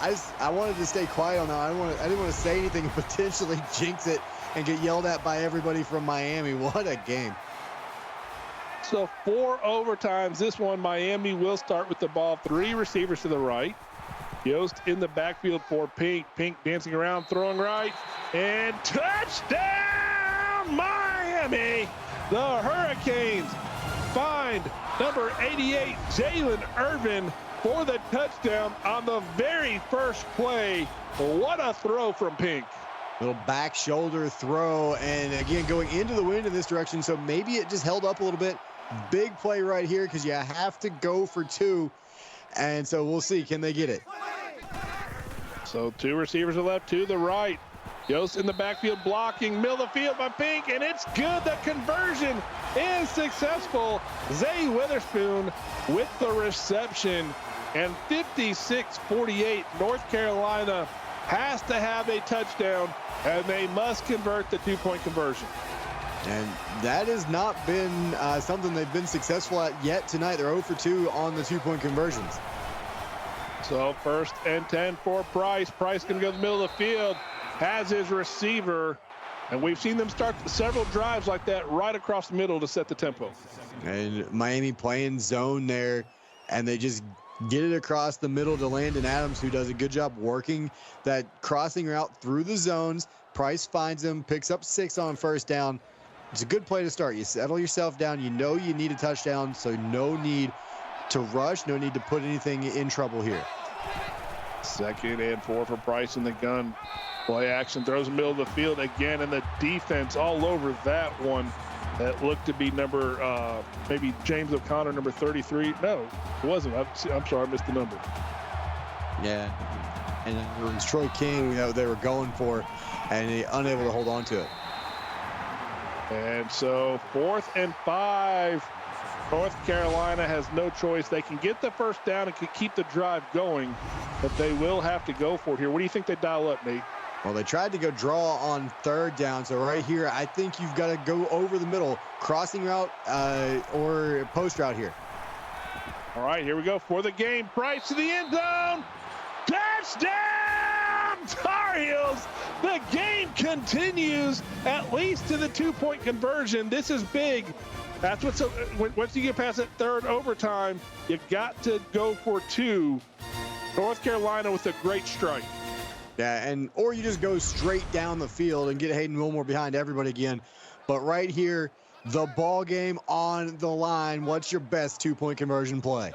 I wanted to stay quiet on that. I didn't want to say anything and potentially jinx it and get yelled at by everybody from Miami. What a game! So 4 overtimes. This one, Miami will start with the ball. 3 receivers to the right. Yost in the backfield for Pink. Pink dancing around, throwing right, and touchdown, Miami! The Hurricanes find number 88, Jalen Irvin, for the touchdown on the very first play. What a throw from Pink. Little back shoulder throw, and again going into the wind in this direction, so maybe it just held up a little bit. Big play right here because you have to go for 2, and so we'll see, can they get it? So 2 receivers are left, 2 to the right. Yost in the backfield blocking, middle of the field by Pink, and it's good. The conversion is successful. Zay Witherspoon with the reception, and 56-48. North Carolina has to have a touchdown, and they must convert the 2-point conversion. And that has not been something they've been successful at yet tonight. They're 0 for 2 on the 2-point conversions. So 1st and 10 for Price. Price going to go to the middle of the field, has his receiver, and we've seen them start several drives like that right across the middle to set the tempo. And Miami playing zone there, and they just get it across the middle to Landon Adams, who does a good job working that crossing route through the zones. Price finds him, picks up 6 on 1st down. It's a good play to start. You settle yourself down. You know you need a touchdown, so no need to rush, no need to put anything in trouble here. 2nd and 4 for Price in the gun. Play action, throws in the middle of the field again, and the defense all over that one. That looked to be number, maybe James O'Connor, number 33. No, it wasn't. I'm sorry, I missed the number. Yeah, and it was Troy King that they were going for, and he unable to hold on to it. And so 4th and 5. North Carolina has no choice. They can get the 1st down and can keep the drive going, but they will have to go for it here. What do you think they dial up, Nate? Well, they tried to go draw on 3rd down, so right here, I think you've got to go over the middle, crossing route or post route here. All right, here we go for the game. Price to the end zone. Touchdown, Tar Heels. The game continues, at least to the 2-point conversion. This is big. That's what's once you get past that 3rd overtime, you got to go for 2. North Carolina with a great strike. Yeah, or you just go straight down the field and get Hayden Wilmore behind everybody again. But right here, the ball game on the line. What's your best 2-point conversion play?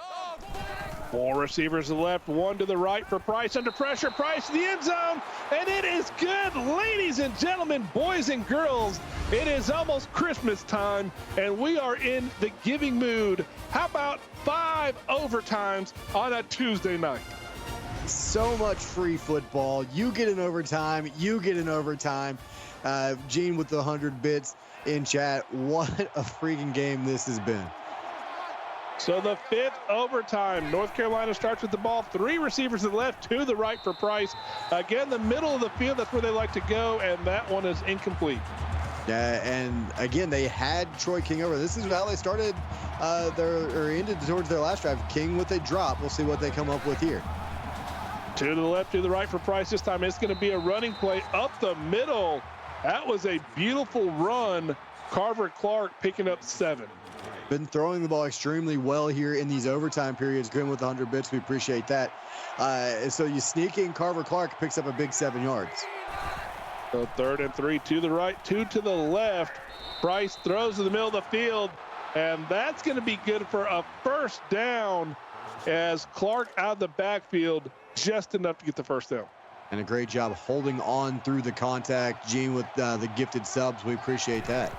4 receivers to the left, 1 to the right for Price. Under pressure, Price to the end zone, and it is good. Ladies and gentlemen, boys and girls, it is almost Christmas time, and we are in the giving mood. How about 5 overtimes on a Tuesday night? So much free football. You get an overtime. You get an overtime. Gene with the 100 bits in chat. What a freaking game this has been. So the 5th overtime, North Carolina starts with the ball. 3 receivers to the left, 2 to the right for Price. Again, the middle of the field, that's where they like to go, and that one is incomplete. Yeah, and again, they had Troy King over. This is how they started ended towards their last drive. King with a drop. We'll see what they come up with here. 2 to the left, 2 to the right for Price. This time it's going to be a running play up the middle. That was a beautiful run. Carver Clark picking up 7. Been throwing the ball extremely well here in these overtime periods. Grim with 100 bits. We appreciate that. So you sneak in Carver Clark, picks up a big 7 yards. So 3rd and 3, 2 to the right, 2 to the left. Price throws in the middle of the field, And that's going to be good for a first down as Clark out of the backfield, just enough to get the first down. And a great job holding on through the contact, Gene, with the gifted subs. We appreciate that.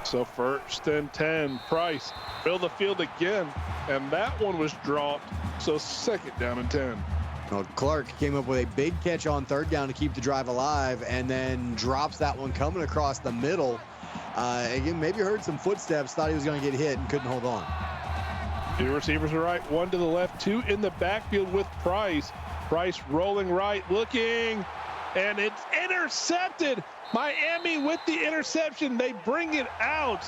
So 1st and 10, Price fill the field again, and that one was dropped. So 2nd down and 10. Well, Clark came up with a big catch on 3rd down to keep the drive alive, and then drops that one coming across the middle. Again, maybe heard some footsteps, thought he was going to get hit and couldn't hold on. 2 receivers to right, 1 to the left, 2 in the backfield with Price. Price rolling right, looking, and it's intercepted. Miami with the interception. They bring it out,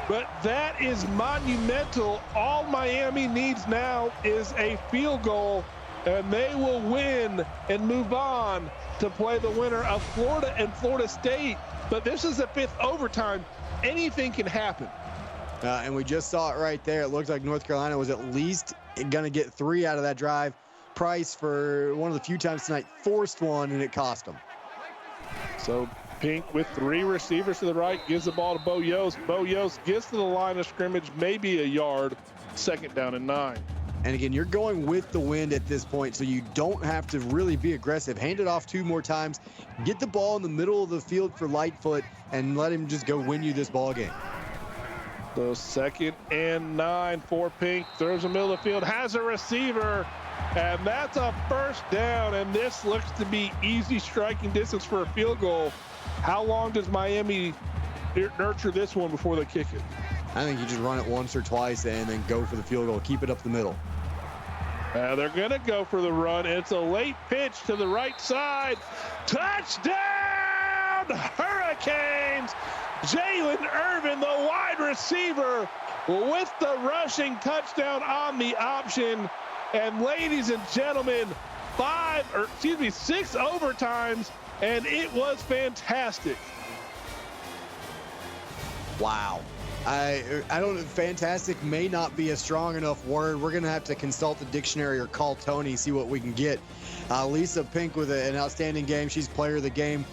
but that is monumental. All Miami needs now is a field goal, and they will win and move on to play the winner of Florida and Florida State. But this is the 5th overtime. Anything can happen. And we just saw it right there. It looked like North Carolina was at least going to get 3 out of that drive. Price, for one of the few times tonight, forced one, and it cost him. So Pink with 3 receivers to the right, gives the ball to Bo Yost. Bo Yost gets to the line of scrimmage, maybe a yard, 2nd down and 9. And again, you're going with the wind at this point, so you don't have to really be aggressive. Hand it off 2 more times. Get the ball in the middle of the field for Lightfoot and let him just go win you this ball game. So 2nd and 9 for Pink. Throws the middle of the field, has a receiver, and that's a 1st down. And this looks to be easy striking distance for a field goal. How long does Miami nurture this one before they kick it? I think you just run it once or twice and then go for the field goal. Keep it up the middle. They're going to go for the run. It's a late pitch to the right side. Touchdown, Hurricanes! Jalen Irvin, the wide receiver, with the rushing touchdown on the option. And ladies and gentlemen, 6 overtimes, and it was fantastic. Wow. I don't, fantastic may not be a strong enough word. We're going to have to consult the dictionary or call Tony, see what we can get. Lisa Pink with an outstanding game. She's player of the game.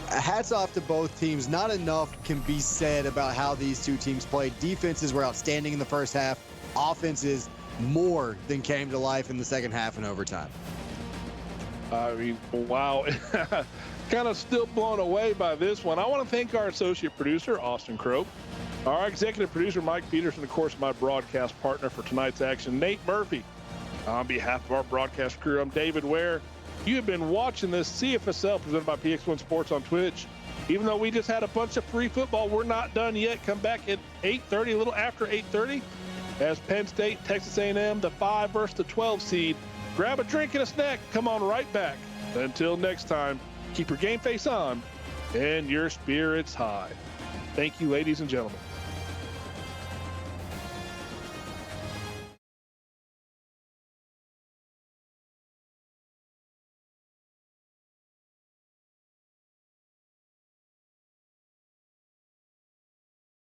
Hats off to both teams. Not enough can be said about how these 2 teams played. Defenses were outstanding in the first half. Offenses more than came to life in the second half and overtime. I mean, wow. Kind of still blown away by this one. I want to thank our associate producer, Austin Crope, our executive producer, Mike Peterson, of course, my broadcast partner for tonight's action, Nate Murphy. On behalf of our broadcast crew, I'm David Ware. You have been watching this CFSL presented by PX1 Sports on Twitch. Even though we just had a bunch of free football, we're not done yet. Come back at 8:30, a little after 8:30, as Penn State, Texas A&M, the 5 versus the 12 seed. Grab a drink and a snack. Come on right back. Until next time, keep your game face on and your spirits high. Thank you, ladies and gentlemen.